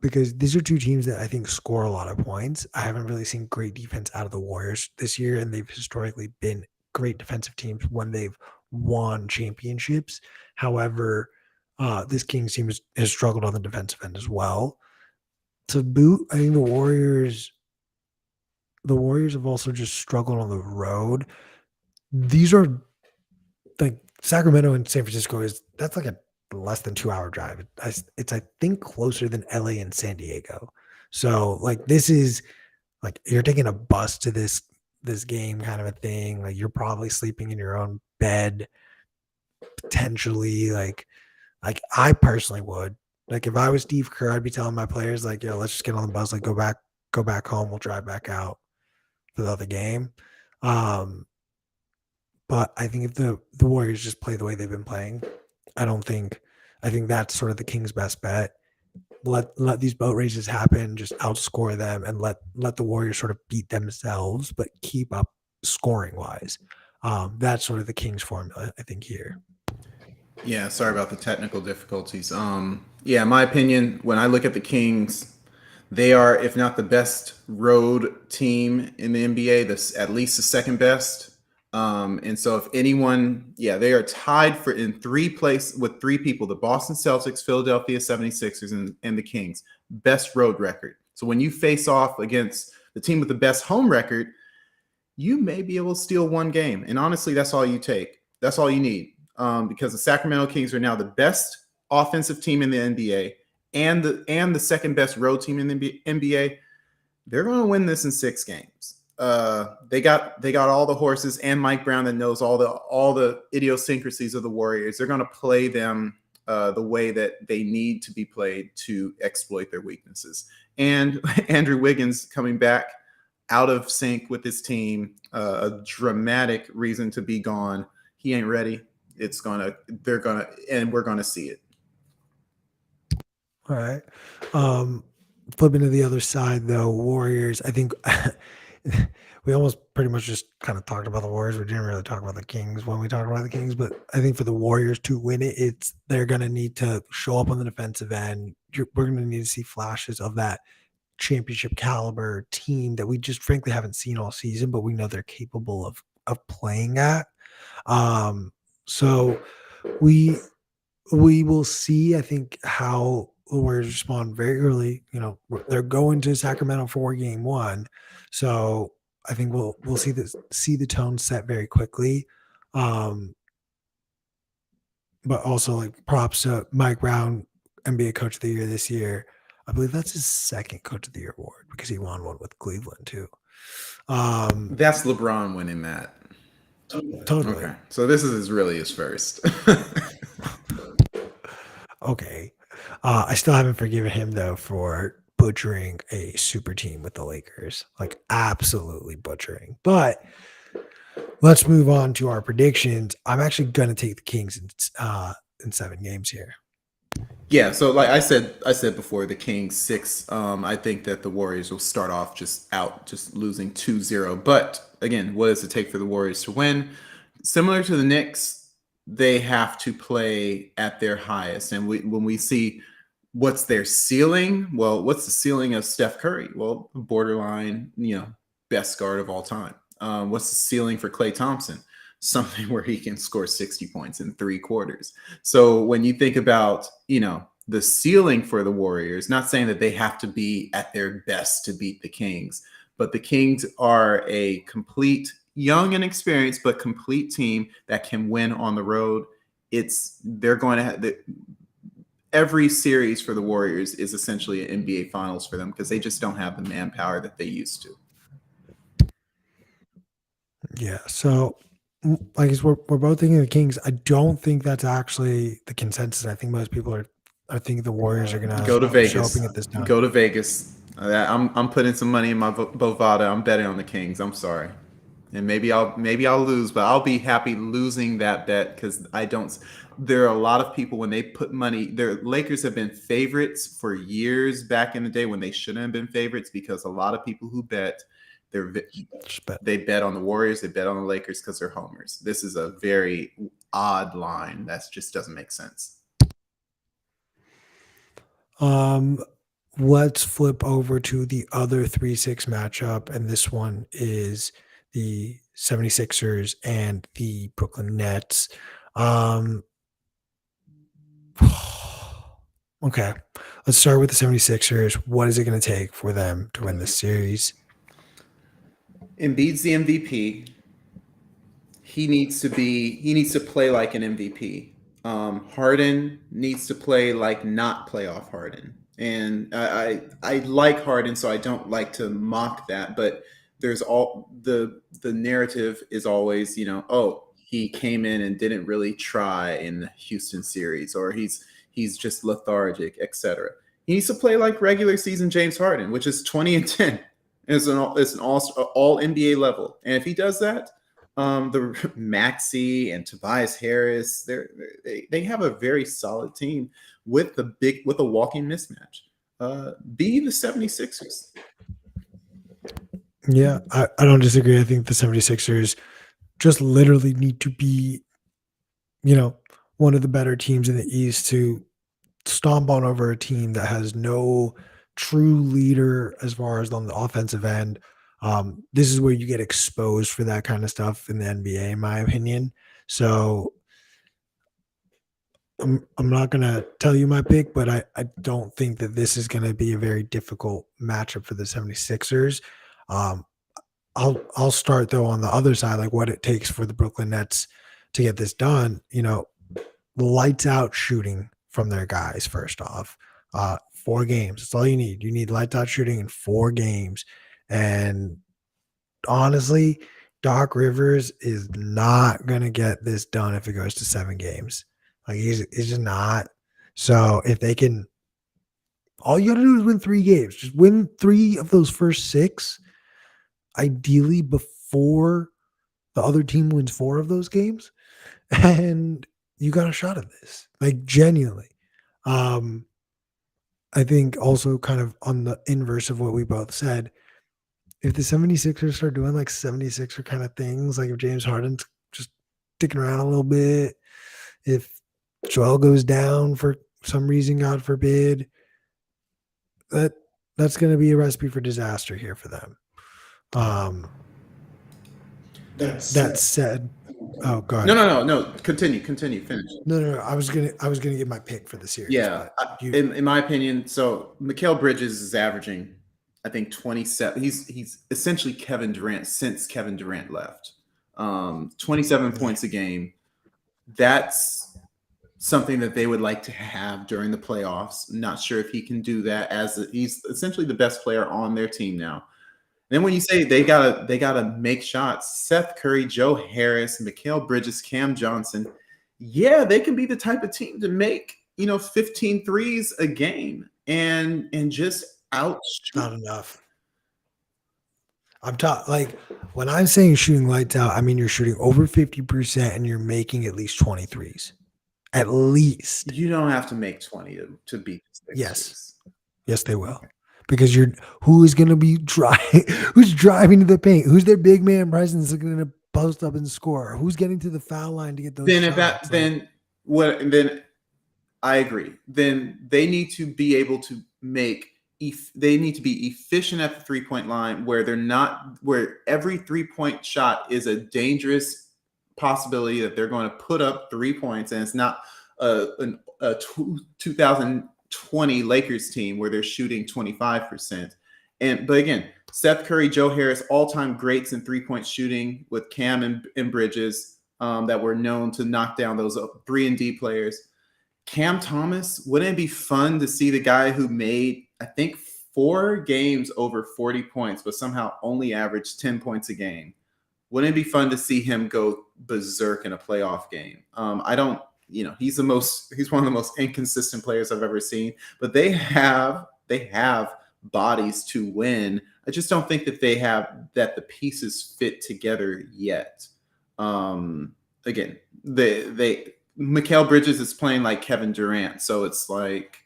because these are two teams that I think score a lot of points. I haven't really seen great defense out of the Warriors this year, and they've historically been great defensive teams when they've won championships. However, this Kings team has struggled on the defensive end as well. To boot, I think the Warriors have also just struggled on the road. These are like Sacramento and San Francisco that's like a less than 2-hour drive. It's I think closer than LA and San Diego. So like this is like you're taking a bus to this game kind of a thing. Like you're probably sleeping in your own bed potentially. Like I personally would. Like if I was Steve Kerr, I'd be telling my players like, yo, let's just get on the bus, like go back home, we'll drive back out for the other game. But I think if the Warriors just play the way they've been playing, I think that's sort of the Kings' best bet. Let these boat races happen, just outscore them, and let the Warriors sort of beat themselves, but keep up scoring wise. That's sort of the Kings' formula, I think, here. Yeah, sorry about the technical difficulties. In my opinion, when I look at the Kings, they are, if not the best road team in the NBA, at least the second best. And so if anyone, they are tied in 3 place with 3 people, the Boston Celtics, Philadelphia 76ers, and the Kings, best road record. So when you face off against the team with the best home record, you may be able to steal one game. And honestly, that's all you take. That's all you need. Because the Sacramento Kings are now the best offensive team in the NBA and the second best road team in the NBA. They're going to win this in 6 games. They got all the horses and Mike Brown that knows all the idiosyncrasies of the Warriors. They're going to play them the way that they need to be played to exploit their weaknesses. And Andrew Wiggins coming back, out of sync with his team, a dramatic reason to be gone. He ain't ready. They're gonna, and we're gonna see it. All right. Flipping to the other side, though, Warriors. I think we almost pretty much just kind of talked about the Warriors. We didn't really talk about the Kings when we talked about the Kings, but I think for the Warriors to win it, they're going to need to show up on the defensive end. We're going to need to see flashes of that championship caliber team that we just frankly haven't seen all season, but we know they're capable of playing at. So we we will see, I think, how the Warriors respond very early. They're going to Sacramento for game one. So I think we'll see the tone set very quickly. But also like props to Mike Brown, NBA Coach of the Year this year. I believe that's his second Coach of the Year award because he won one with Cleveland too. That's LeBron winning that. Totally. Okay, so this is really his first. Okay. I still haven't forgiven him though for butchering a super team with the Lakers, like absolutely butchering. But let's move on to our predictions. I'm actually gonna take the Kings in 7 games here. Yeah, so like I said before, the Kings 6. I think that the Warriors will start off just losing 2-0. But again, what does it take for the Warriors to win? Similar to the Knicks, they have to play at their highest. And when we see what's their ceiling, well, what's the ceiling of Steph Curry? Well, borderline, best guard of all time. What's the ceiling for Klay Thompson? Something where he can score 60 points in 3 quarters. So when you think about, the ceiling for the Warriors, not saying that they have to be at their best to beat the Kings, but the Kings are a complete, young and experienced, but complete team that can win on the road. They're going to have every series for the Warriors is essentially an NBA Finals for them because they just don't have the manpower that they used to. Yeah. So I guess we're both thinking the Kings. I don't think that's actually the consensus. I think most people are thinking the Warriors are gonna Go to show up Vegas. and get this done. Go to Vegas. I'm putting some money in my Bovada. I'm betting on the Kings. I'm sorry, and maybe I'll lose, but I'll be happy losing that bet because I don't. There are a lot of people when they put money. Their Lakers have been favorites for years back in the day when they shouldn't have been favorites because a lot of people who bet they bet on the Warriors, they bet on the Lakers because they're homers. This is a very odd line that just doesn't make sense. Let's flip over to the other 3-6 matchup, and this one is the 76ers and the Brooklyn Nets. Okay, let's start with the 76ers. What is it going to take for them to win this series? Embiid's the MVP. He needs to play like an MVP. Harden needs to play like not playoff Harden. And I like Harden, so I don't like to mock that. But there's all the narrative is always, oh, he came in and didn't really try in the Houston series, or he's just lethargic, etc. He needs to play like regular season James Harden, which is 20-10. It's an all NBA level, and if he does that, the Maxey and Tobias Harris, they have a very solid team with a walking mismatch. Be the 76ers. Yeah, I don't disagree. I think the 76ers just literally need to be, one of the better teams in the East to stomp on over a team that has no true leader as far as on the offensive end. This is where you get exposed for that kind of stuff in the NBA, in my opinion. So I'm not going to tell you my pick, but I don't think that this is going to be a very difficult matchup for the 76ers. I'll start though on the other side, like what it takes for the Brooklyn Nets to get this done. Lights out shooting from their guys. First off, 4 games. That's all you need. You need lights out shooting in 4 games. And honestly, Doc Rivers is not going to get this done if it goes to 7 games. Like he's just not. So if they can, all you got to do is win 3 games. Just win 3 of those first 6. ideally before the other team wins 4 of those games, and you got a shot at this, like genuinely. Um, I think also kind of on the inverse of what we both said, if the 76ers start doing like 76er kind of things, like if James Harden's just sticking around a little bit, if Joel goes down for some reason, God forbid, that's going to be a recipe for disaster here for them. That said, oh god, No. Continue, finish. no. I was gonna give my pick for the series, Yeah, but you, in my opinion, so Mikal Bridges is averaging, I think 27. He's essentially Kevin Durant since Kevin Durant left. 27 points a game. That's something that they would like to have during the playoffs. Not sure if he can do that he's essentially the best player on their team now. Then when you say they gotta make shots, Seth Curry, Joe Harris, Mikal Bridges, Cam Johnson, yeah, they can be the type of team to make 15 threes a game and just out. not enough. I'm talking like when I'm saying shooting lights out, I mean you're shooting over 50% and you're making at least 23s. At least. You don't have to make 20 to beat the Sixers. Yes, they will. Because who is going to be who's driving to the paint? Who's their big man presence going to post up and score? Who's getting to the foul line to get those shots? Then I agree. Then they need to be able to they need to be efficient at the 3-point line where every 3-point shot is a dangerous possibility that they're going to put up 3 points, and it's not a 2020 Lakers team where they're shooting 25%. But again, Seth Curry, Joe Harris, all-time greats in 3-point shooting with Cam and Bridges that were known to knock down those 3-and-D players. Cam Thomas, wouldn't it be fun to see the guy who made, I think, 4 games over 40 points, but somehow only averaged 10 points a game? Wouldn't it be fun to see him go berserk in a playoff game? He's one of the most inconsistent players I've ever seen, but they have bodies to win. I just don't think that the pieces fit together yet. Again, Mikal Bridges is playing like Kevin Durant, so it's like,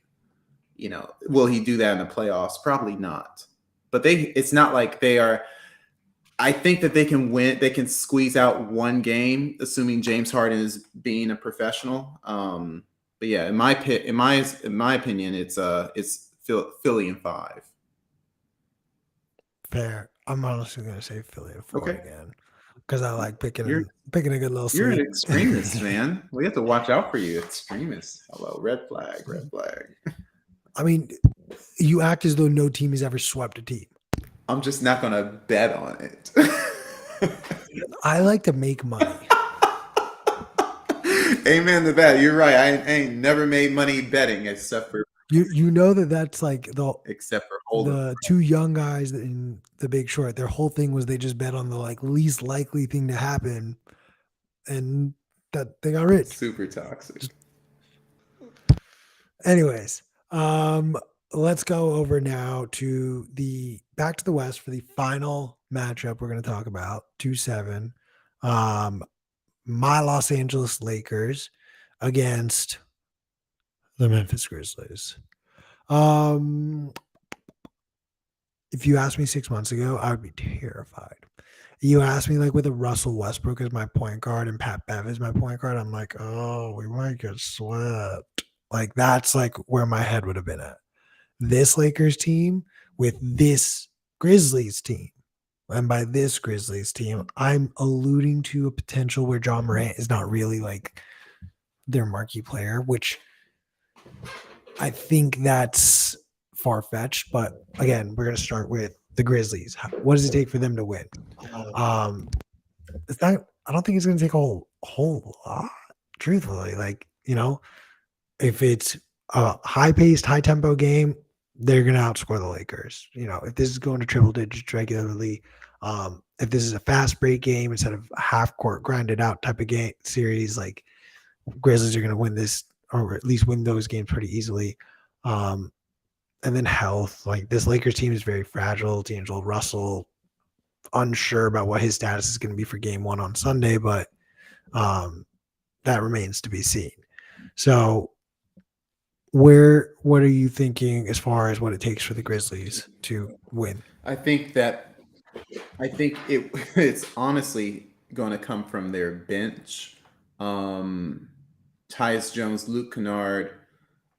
will he do that in the playoffs? Probably not. But it's not like they are. I think that they can win. They can squeeze out one game, assuming James Harden is being a professional. But yeah, in my opinion, it's Philly in 5. Fair. I'm honestly going to say Philly in 4 again because I like picking a good little sleep. You're an extremist, man. We have to watch out for you, extremist. Hello, red flag. I mean, you act as though no team has ever swept a team. I'm just not going to bet on it. I like to make money. Amen to that. You're right. I ain't never made money betting except for that's like except for the 2 young guys in The Big Short. Their whole thing was they just bet on the least likely thing to happen, and that they got rich. Super toxic. Anyways, let's go over now to back to the West for the final matchup we're going to talk about, 2-7. My Los Angeles Lakers against the Memphis Grizzlies. If you asked me 6 months ago, I would be terrified. You asked me with a Russell Westbrook as my point guard and Pat Bev as my point guard, I'm like, oh, we might get swept. That's where my head would have been at. This Lakers team with this Grizzlies team. And by this Grizzlies team, I'm alluding to a potential where John Morant is not really their marquee player, which I think that's far-fetched. But again, we're going to start with the Grizzlies. What does it take for them to win? I don't think it's going to take a whole lot, truthfully. If it's a high-paced, high-tempo game, they're going to outscore the Lakers. If this is going to triple digits regularly, if this is a fast break game instead of a half-court grinded out type of game series, Grizzlies are going to win this, or at least win those games pretty easily. And then health, this Lakers team is very fragile. D'Angelo Russell unsure about what his status is going to be for game one on Sunday, but that remains to be seen. So, what are you thinking as far as what it takes for the Grizzlies to win? I think that I think it's honestly going to come from their bench. Um, Tyus Jones, Luke Kennard.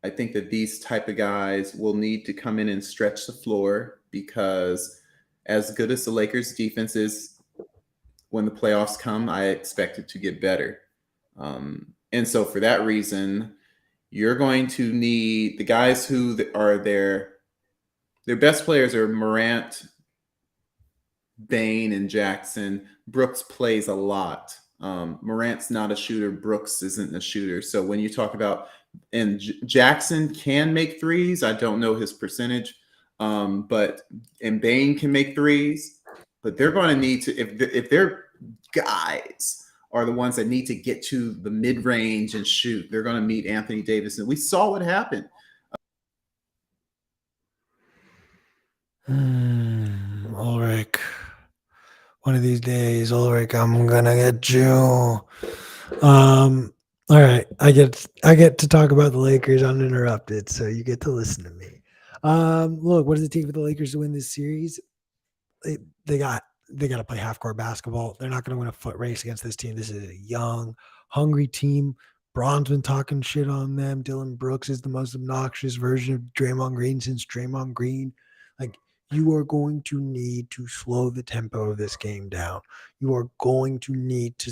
I think that these type of guys will need to come in and stretch the floor because as good as the Lakers defense is when the playoffs come, I expect it to get better. And so for that reason, you're going to need the guys who are their best players are Morant, Bain, and Jackson. Brooks plays a lot. Morant's not a shooter. Brooks isn't a shooter. So when you talk about and Jackson can make threes, I don't know his percentage, but and Bain can make threes, but they're going to need to if their guys are the ones that need to get to the mid range and shoot, they're going to meet Anthony Davis, and we saw what happened. Ulric, one of these days, Ulric, I'm gonna get you. All right, I get to talk about the Lakers uninterrupted, so you get to listen to me. Look, what does it take for the Lakers to win this series? They they got they got to play half court basketball. They're not going to win a foot race against this team. This is a young, hungry team. Braun's been talking shit on them. Dylan Brooks is the most obnoxious version of Draymond Green since Draymond Green. Like, you are going to need to slow the tempo of this game down. You are going to need to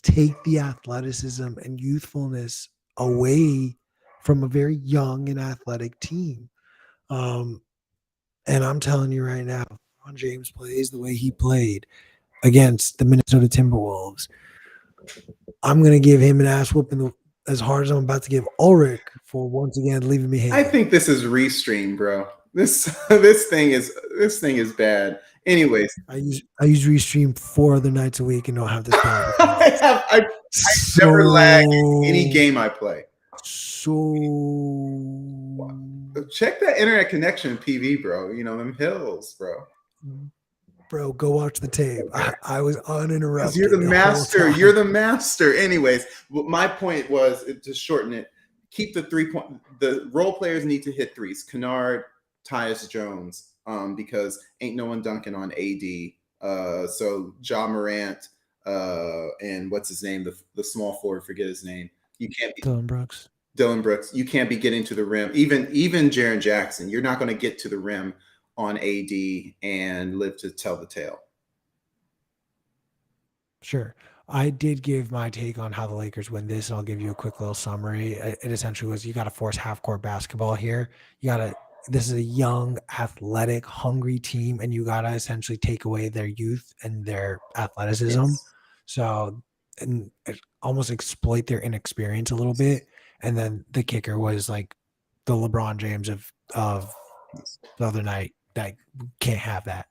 take the athleticism and youthfulness away from a very young and athletic team. Um, and I'm telling you right now, LeBron James plays the way he played against the Minnesota Timberwolves, I'm going to give him an ass whooping as hard as I'm about to give Ulrich for once again leaving me I hanging. think this is restream, bro. This thing is bad. Anyways, I use Restream 4 other nights a week and don't have this problem. I never lag any game I play. So Check that internet connection, PV, bro. You know them hills, bro. bro, go watch the tape. I was uninterrupted. You're the master. Whole You're the master. Anyways, my point was to shorten it. Keep the 3 point. The role players need to hit threes. Kennard, Tyus Jones, because ain't no one dunking on AD. So Ja Morant, and what's his name? The small forward. Forget his name. You can't be Dylan Brooks. Dylan Brooks. You can't be getting to the rim. Even Jaren Jackson. You're not going to get to the rim on AD and live to tell the tale. Sure. I did give my take on how the Lakers win this, and I'll give you a quick little summary. It essentially was you got to force half court basketball here. You got to, this is a young, athletic, hungry team, and you got to essentially take away their youth and their athleticism. Yes. So, and almost exploit their inexperience a little bit. And then the kicker was like the LeBron James of the other night. That can't have that.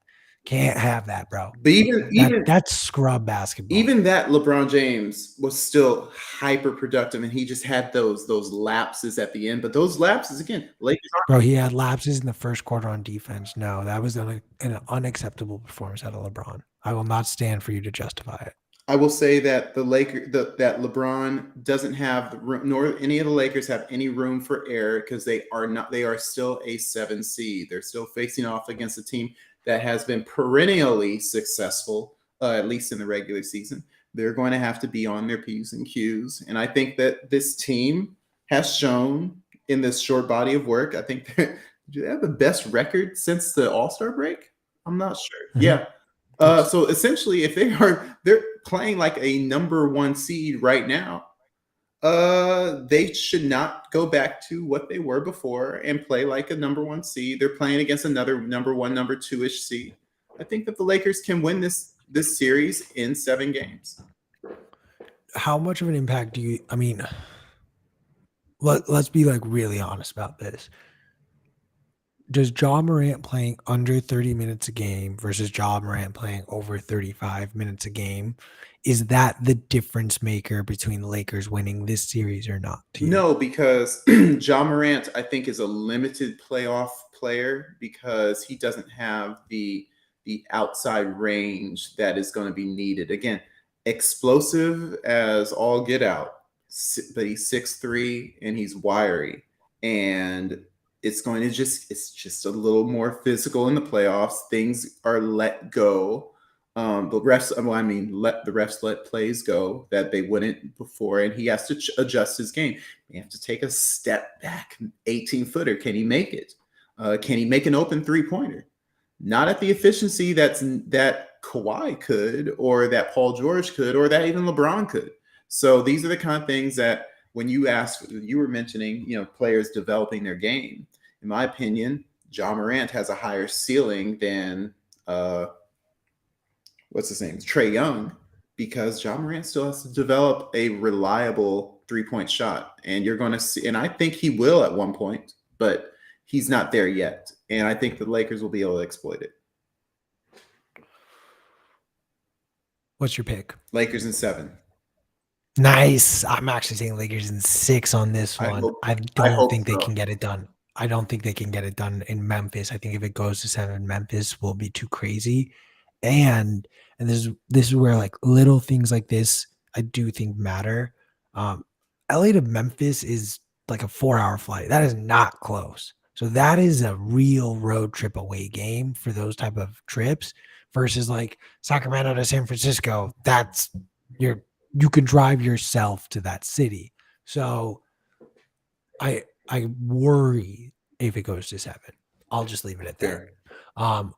Can't have that, bro. But even that's scrub basketball. Even that LeBron James was still hyper productive, and he just had those lapses at the end. But those lapses again, Lakers. Bro, he had lapses in the first quarter on defense. No, that was an unacceptable performance out of LeBron. I will not stand for you to justify it. I will say that that LeBron doesn't have the room, nor any of the Lakers have any room for error because they are still a 7 seed. They're still facing off against a team that has been perennially successful, at least in the regular season. They're going to have to be on their P's and Q's. And I think that this team has shown in this short body of work, I think do they have the best record since the All-Star break? I'm not sure. Mm-hmm. Yeah. So essentially, if they're playing like a number 1 seed right now, they should not go back to what they were before and play like a number 1 seed. They're playing against another number 1, number 2-ish seed. I think that the Lakers can win this series in 7 games. How much of an impact do you? I mean, let's be like really honest about this. Does Ja Morant playing under 30 minutes a game versus Ja Morant playing over 35 minutes a game, is that the difference maker between the Lakers winning this series or not? No, because Ja Morant, I think, is a limited playoff player because he doesn't have the the outside range that is going to be needed. Again, explosive as all get out, but he's 6'3" and he's wiry. And it's just a little more physical in the playoffs. Things are let go. The refs, well, I mean, let the refs let plays go that they wouldn't before, and he has to adjust his game. You have to take a step back, 18-footer. Can he make it? Can he make an open 3-pointer? Not at the efficiency that Kawhi could, or that Paul George could, or that even LeBron could. So these are the kind of things that when you were mentioning, players developing their game. In my opinion, Ja Morant has a higher ceiling than what's his name, Trae Young, because Ja Morant still has to develop a reliable 3-point shot, and you're going to see, and I think he will at one point, but he's not there yet, and I think the Lakers will be able to exploit it. What's your pick? Lakers in 7. Nice. I'm actually saying Lakers in 6 on this one. I don't think they can get it done. I don't think they can get it done in Memphis. I think if it goes to 7, Memphis will be too crazy. And this is where like little things like this I do think matter. LA to Memphis is like a 4-hour flight. That is not close. So that is a real road trip away game for those type of trips versus like Sacramento to San Francisco. That's you can drive yourself to that city. So I worry if it goes to 7. I'll just leave it at that.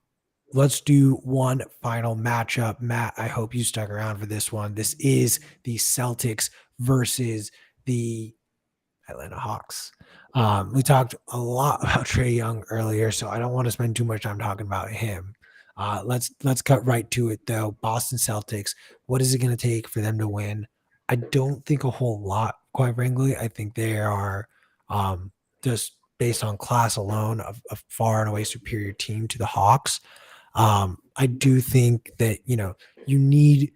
Let's do one final matchup. Matt, I hope you stuck around for this one. This is the Celtics versus the Atlanta Hawks. We talked a lot about Trae Young earlier, so I don't want to spend too much time talking about him. Let's cut right to it though. Boston Celtics. What is it going to take for them to win? I don't think a whole lot, quite frankly. I think they are just based on class alone a far and away superior team to the Hawks. I do think that you need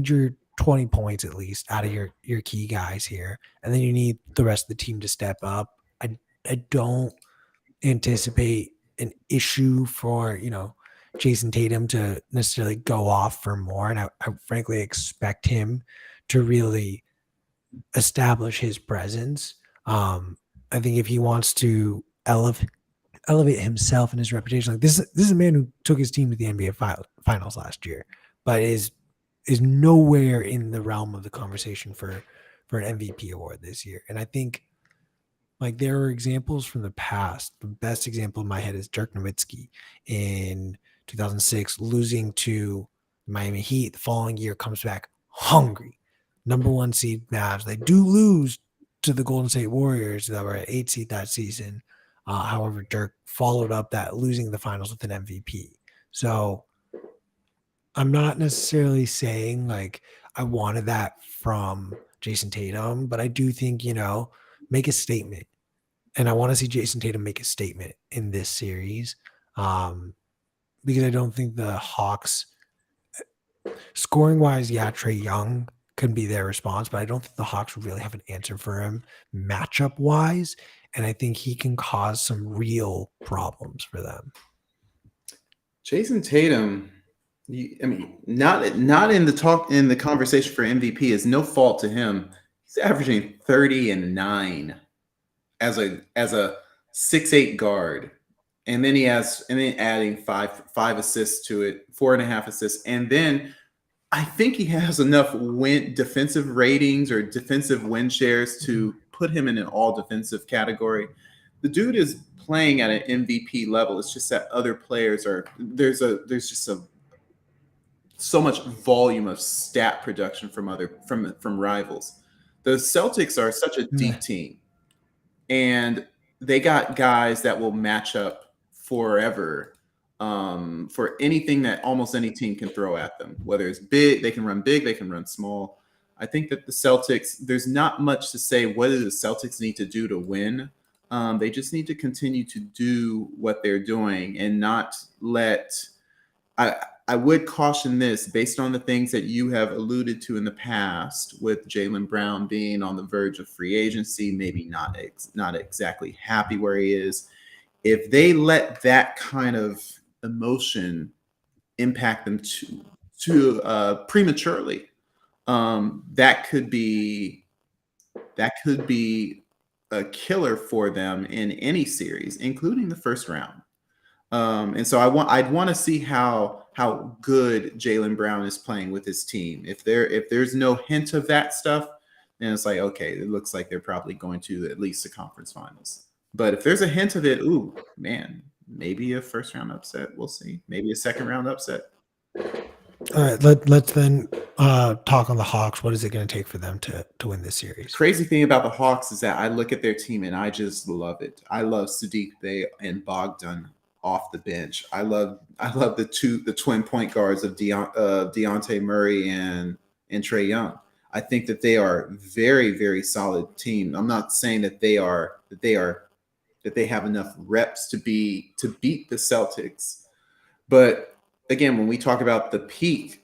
your 20 points at least out of your key guys here, and then you need the rest of the team to step up. I don't anticipate an issue for Jason Tatum to necessarily go off for more, and I frankly expect him to really establish his presence. I think if he wants to elevate himself and his reputation, like this is a man who took his team to the NBA finals last year, but is nowhere in the realm of the conversation for an MVP award this year. And I think like there are examples from the past. The best example in my head is Dirk Nowitzki in 2006, losing to Miami Heat. The following year comes back hungry. Number 1 seed Mavs. They do lose to the Golden State Warriors that were at 8 seed that season. However, Dirk followed up that losing the finals with an MVP. So I'm not necessarily saying like I wanted that from Jason Tatum, but I do think, make a statement. And I want to see Jason Tatum make a statement in this series because I don't think the Hawks, scoring wise, Trae Young could be their response, but I don't think the Hawks really have an answer for him matchup wise. And I think he can cause some real problems for them. Jason Tatum, not in the conversation for MVP is no fault to him. He's averaging 30 and 9 as a 6'8" guard, and then adding five assists to it, 4.5 assists, and then I think he has enough defensive ratings or defensive win shares to put him in an all defensive category. The dude is playing at an MVP level. It's just that other players there's just so much volume of stat production from rivals. The Celtics are such a deep team, and they got guys that will match up forever for anything that almost any team can throw at them. Whether it's big, they can run big, they can run small. I think that the Celtics, there's not much to say what do the Celtics need to do to win. They just need to continue to do what they're doing and not let I would caution this based on the things that you have alluded to in the past with Jaylen Brown being on the verge of free agency, maybe not exactly happy where he is. If they let that kind of emotion impact them too prematurely, that could be a killer for them in any series, including the first round. And so I'd want to see how good Jaylen Brown is playing with his team. If there's no hint of that stuff, then it's like, okay, it looks like they're probably going to at least the conference finals. But if there's a hint of it, ooh, man, maybe a first round upset. We'll see. Maybe a second round upset. All right, let's then talk on the Hawks. What is it going to take for them to win this series? Crazy thing about the Hawks is that I look at their team and I just love it. I love Saddiq Bey and Bogdan off the bench. I love the twin point guards of Deontay Murray and Trae Young. I think that they are very, very solid team. I'm not saying that they have enough reps to beat the Celtics, but again, when we talk about the peak,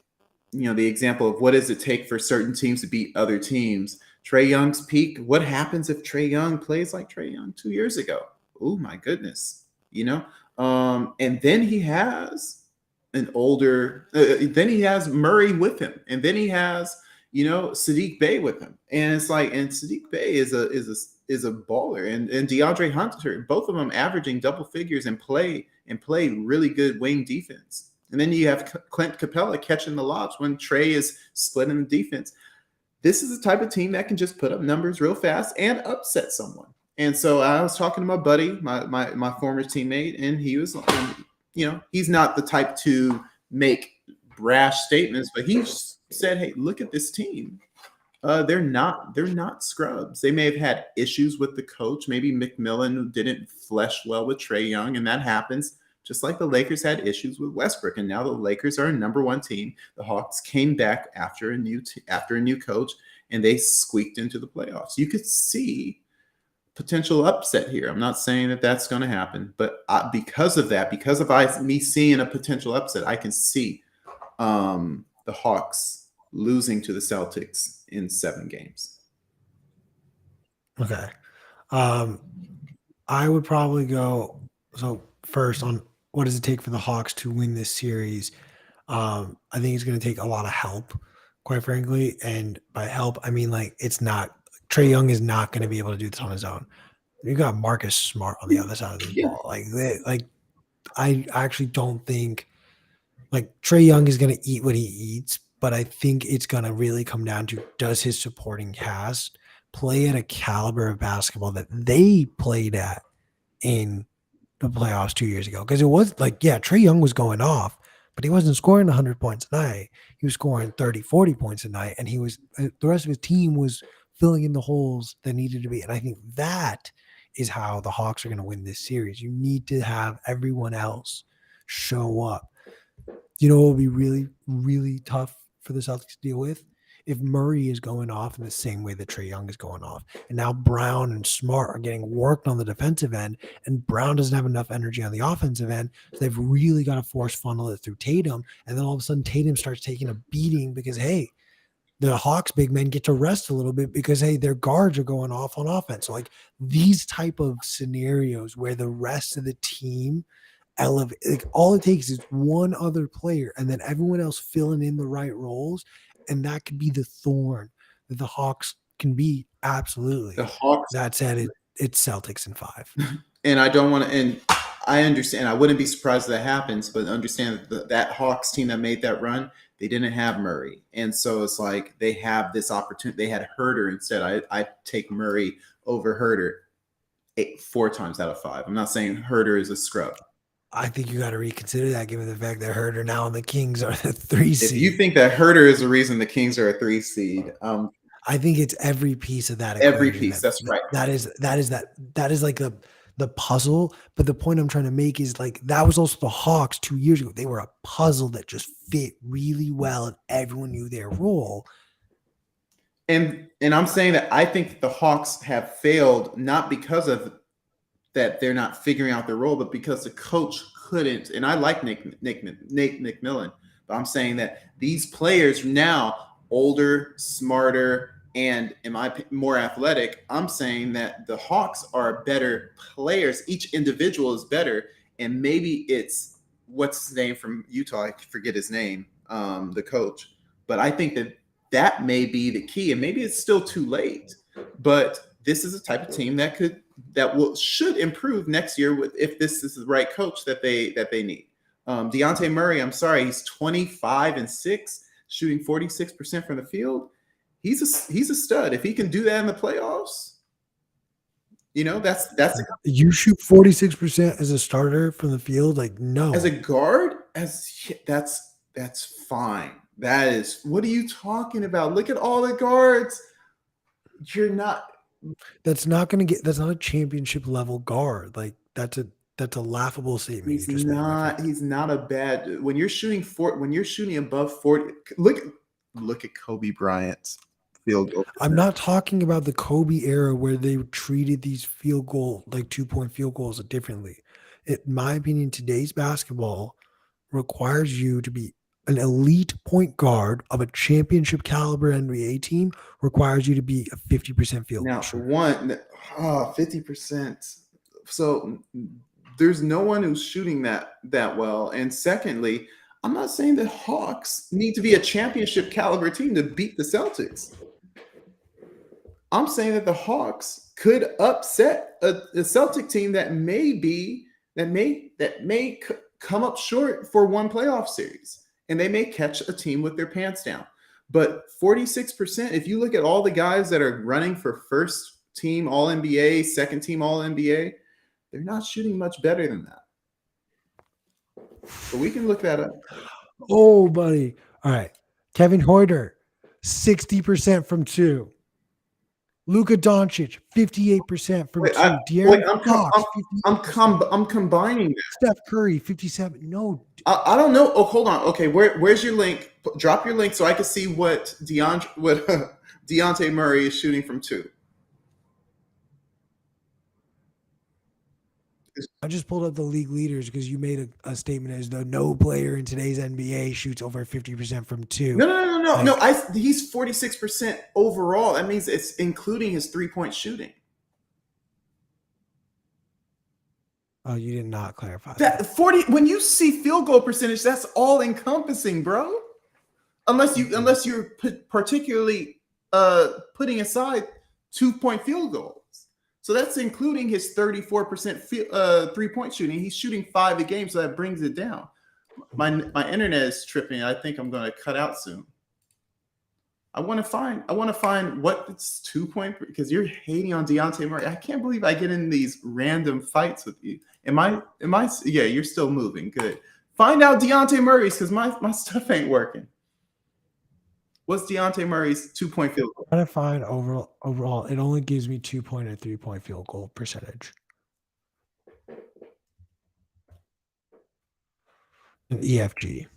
the example of what does it take for certain teams to beat other teams. Trae Young's peak. What happens if Trae Young plays like Trae Young 2 years ago? Oh my goodness, and then he has an older. Then he has Murray with him, and then he has Saddiq Bey with him, and it's like, and Saddiq Bey is a baller, and DeAndre Hunter, both of them averaging double figures and play really good wing defense. And then you have Clint Capella catching the lobs when Trae is splitting the defense. This is the type of team that can just put up numbers real fast and upset someone. And so I was talking to my buddy, my former teammate, and he was, he's not the type to make brash statements, but he said, "Hey, look at this team. They're not scrubs. They may have had issues with the coach. Maybe McMillan didn't flesh well with Trae Young, and that happens. Just like the Lakers had issues with Westbrook, and now the Lakers are a number one team. The Hawks came back after a new coach, and they squeaked into the playoffs. You could see potential upset here. I'm not saying that that's going to happen, but because of me seeing a potential upset, I can see the Hawks losing to the Celtics in 7 games. Okay. I would probably go, so first on what does it take for the Hawks to win this series? I think it's going to take a lot of help, quite frankly. And by help, I mean, like, it's not, Trae Young is not going to be able to do this on his own. You got Marcus Smart on the other side of the ball. I actually don't think like Trae Young is going to eat what he eats, but I think it's going to really come down to, does his supporting cast play at a caliber of basketball that they played at in the playoffs 2 years ago? Because it was like, yeah, Trae Young was going off, but he wasn't scoring 100 points a night. He was scoring 30, 40 points a night, and the rest of his team was filling in the holes that needed to be. And I think that is how the Hawks are going to win this series. You need to have everyone else show up. It will be really, really tough for the Celtics to deal with if Murray is going off in the same way that Trae Young is going off. And now Brown and Smart are getting worked on the defensive end, and Brown doesn't have enough energy on the offensive end. So they've really got to force funnel it through Tatum. And then all of a sudden Tatum starts taking a beating because, hey, the Hawks big men get to rest a little bit because, hey, their guards are going off on offense. So like these type of scenarios where the rest of the team elevate, like all it takes is one other player and then everyone else filling in the right roles, and that could be the thorn that the Hawks can be. Absolutely. The Hawks. That said, it's Celtics in 5. And I don't want to. And I understand. I wouldn't be surprised if that happens, but understand that that Hawks team that made that run, they didn't have Murray, and so it's like they have this opportunity. They had Herter instead. I take Murray over Herter 4 times out of 5. I'm not saying Herter is a scrub. I think you got to reconsider that, given the fact that Herter now and the Kings are the 3 seed. If you think that Herter is the reason the Kings are a 3 seed, I think it's every piece of that. Every piece. That's right. That is like the puzzle. But the point I'm trying to make is like that was also the Hawks 2 years ago. They were a puzzle that just fit really well, and everyone knew their role. And I'm saying that I think the Hawks have failed not because of that they're not figuring out their role, but because the coach couldn't. And I like Nate McMillan, but I'm saying that these players now older, smarter, and more athletic. I'm saying that the Hawks are better players. Each individual is better, and maybe it's what's his name from Utah? I forget his name, the coach. But I think that that may be the key, and maybe it's still too late. But this is a type of team that will should improve next year with if this is the right coach that they need. Deontay Murray, I'm sorry, he's 25-6, shooting 46% from the field. He's a stud. If he can do that in the playoffs, that's You shoot 46% as a starter from the field? Like, no. as a guard, that's fine. That is, what are you talking about? Look at all the guards. You're not. That's not a championship level guard. Like, that's a laughable statement you just made. He's not a bad. When you're shooting above 40, look at Kobe Bryant's field goal. I'm not talking about the Kobe era where they treated these field goal, like 2-point field goals, differently. In my opinion, today's basketball requires you to be an elite point guard of a championship caliber NBA team, requires you to be a 50% field goal Now, for shooter. one, 50%. So there's no one who's shooting that well. And secondly, I'm not saying that Hawks need to be a championship caliber team to beat the Celtics. I'm saying that the Hawks could upset a Celtic team that may come up short for one playoff series, and they may catch a team with their pants down. But 46%, if you look at all the guys that are running for first team All NBA, second team All NBA, they're not shooting much better than that. But we can look that up. Oh, buddy. All right. Kevin Huerter, 60% from 2. Luka Doncic, 58% from 2. De'Aaron Fox, I'm combining that. Steph Curry, 57. No. I don't know. Oh, hold on. Okay, where's your link? Drop your link so I can see what Deontay Murray is shooting from 2. I just pulled up the league leaders because you made a statement as though no player in today's NBA shoots over 50% from 2. No. He's 46% overall. That means it's including his 3-point shooting. Oh, you did not clarify that. 40. When you see field goal percentage, that's all encompassing, bro. Unless you're particularly putting aside 2-point field goals. So that's including his 34% 3-point shooting. He's shooting 5 a game, so that brings it down. My internet is tripping. I think I'm going to cut out soon. I want to find what it's 2-point, because you're hating on Deontay Murray. I can't believe I get in these random fights with you. Am I? Yeah, you're still moving. Good. Find out Deontay Murray's, because my stuff ain't working. What's Deontay Murray's 2-point field goal? I'm trying to find overall, it only gives me 2-point and 3-point field goal percentage. An EFG.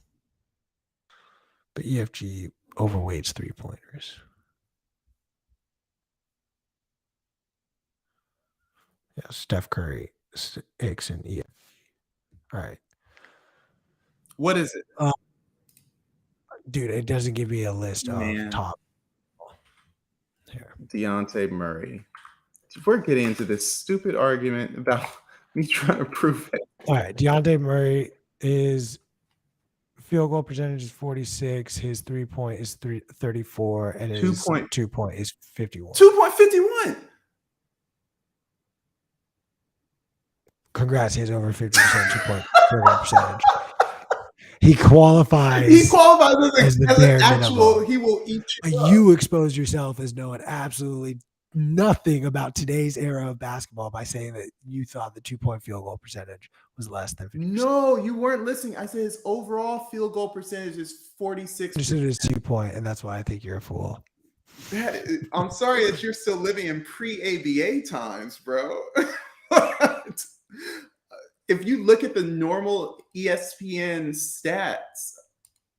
But EFG overweights 3-pointers. Yeah, Steph Curry, X, and EFG. All right. What is it? Dude, it doesn't give me a list of top. Here. Deontay Murray. We're getting into this stupid argument about me trying to prove it. All right. Deontay Murray, his field goal percentage is 46. His 3-point is 34. And his 2-point is 51. 2.51. Congrats. He has over 50% 2-point percentage. He qualifies as the bare minimum. He will eat you up. You expose yourself as knowing absolutely nothing about today's era of basketball by saying that you thought the 2-point field goal percentage was less than 50%. No, you weren't listening. I said his overall field goal percentage is 46%. I said it is 2-point, and that's why I think you're a fool. I'm sorry that you're still living in pre-ABA times, bro. If you look at the normal ESPN stats,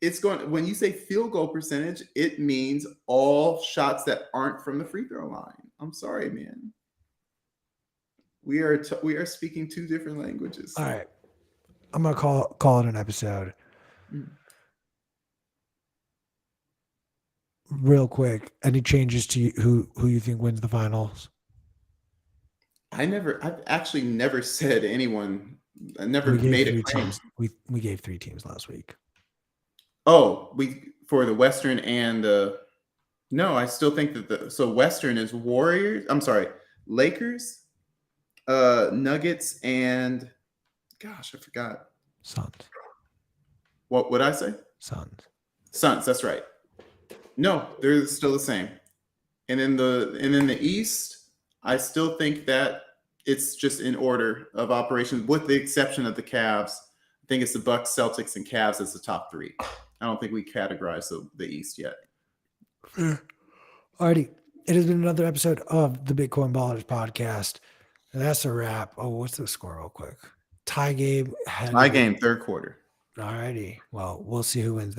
it's going, when you say field goal percentage, it means all shots that aren't from the free throw line. I'm sorry, man. We are speaking 2 different languages. All right. I'm going to call it an episode. Real quick, any changes to you, who you think wins the finals? I've actually never said anyone I never We gave made it three claim. teams. We gave 3 teams last week. Oh, we for the Western and no, I still think that so Western is Warriors. I'm sorry, Lakers, Nuggets, and gosh, I forgot. Suns. What would I say? Suns. Suns. That's right. No, they're still the same. And in the East, I still think that it's just in order of operations, with the exception of the Cavs. I think it's the Bucks, Celtics, and Cavs as the top 3. I don't think we categorize the East yet. Alrighty. It has been another episode of the Bitcoin Ballers podcast. And that's a wrap. Oh, what's the score real quick? Tie game. My game, third quarter. Alrighty. Well, we'll see who wins that.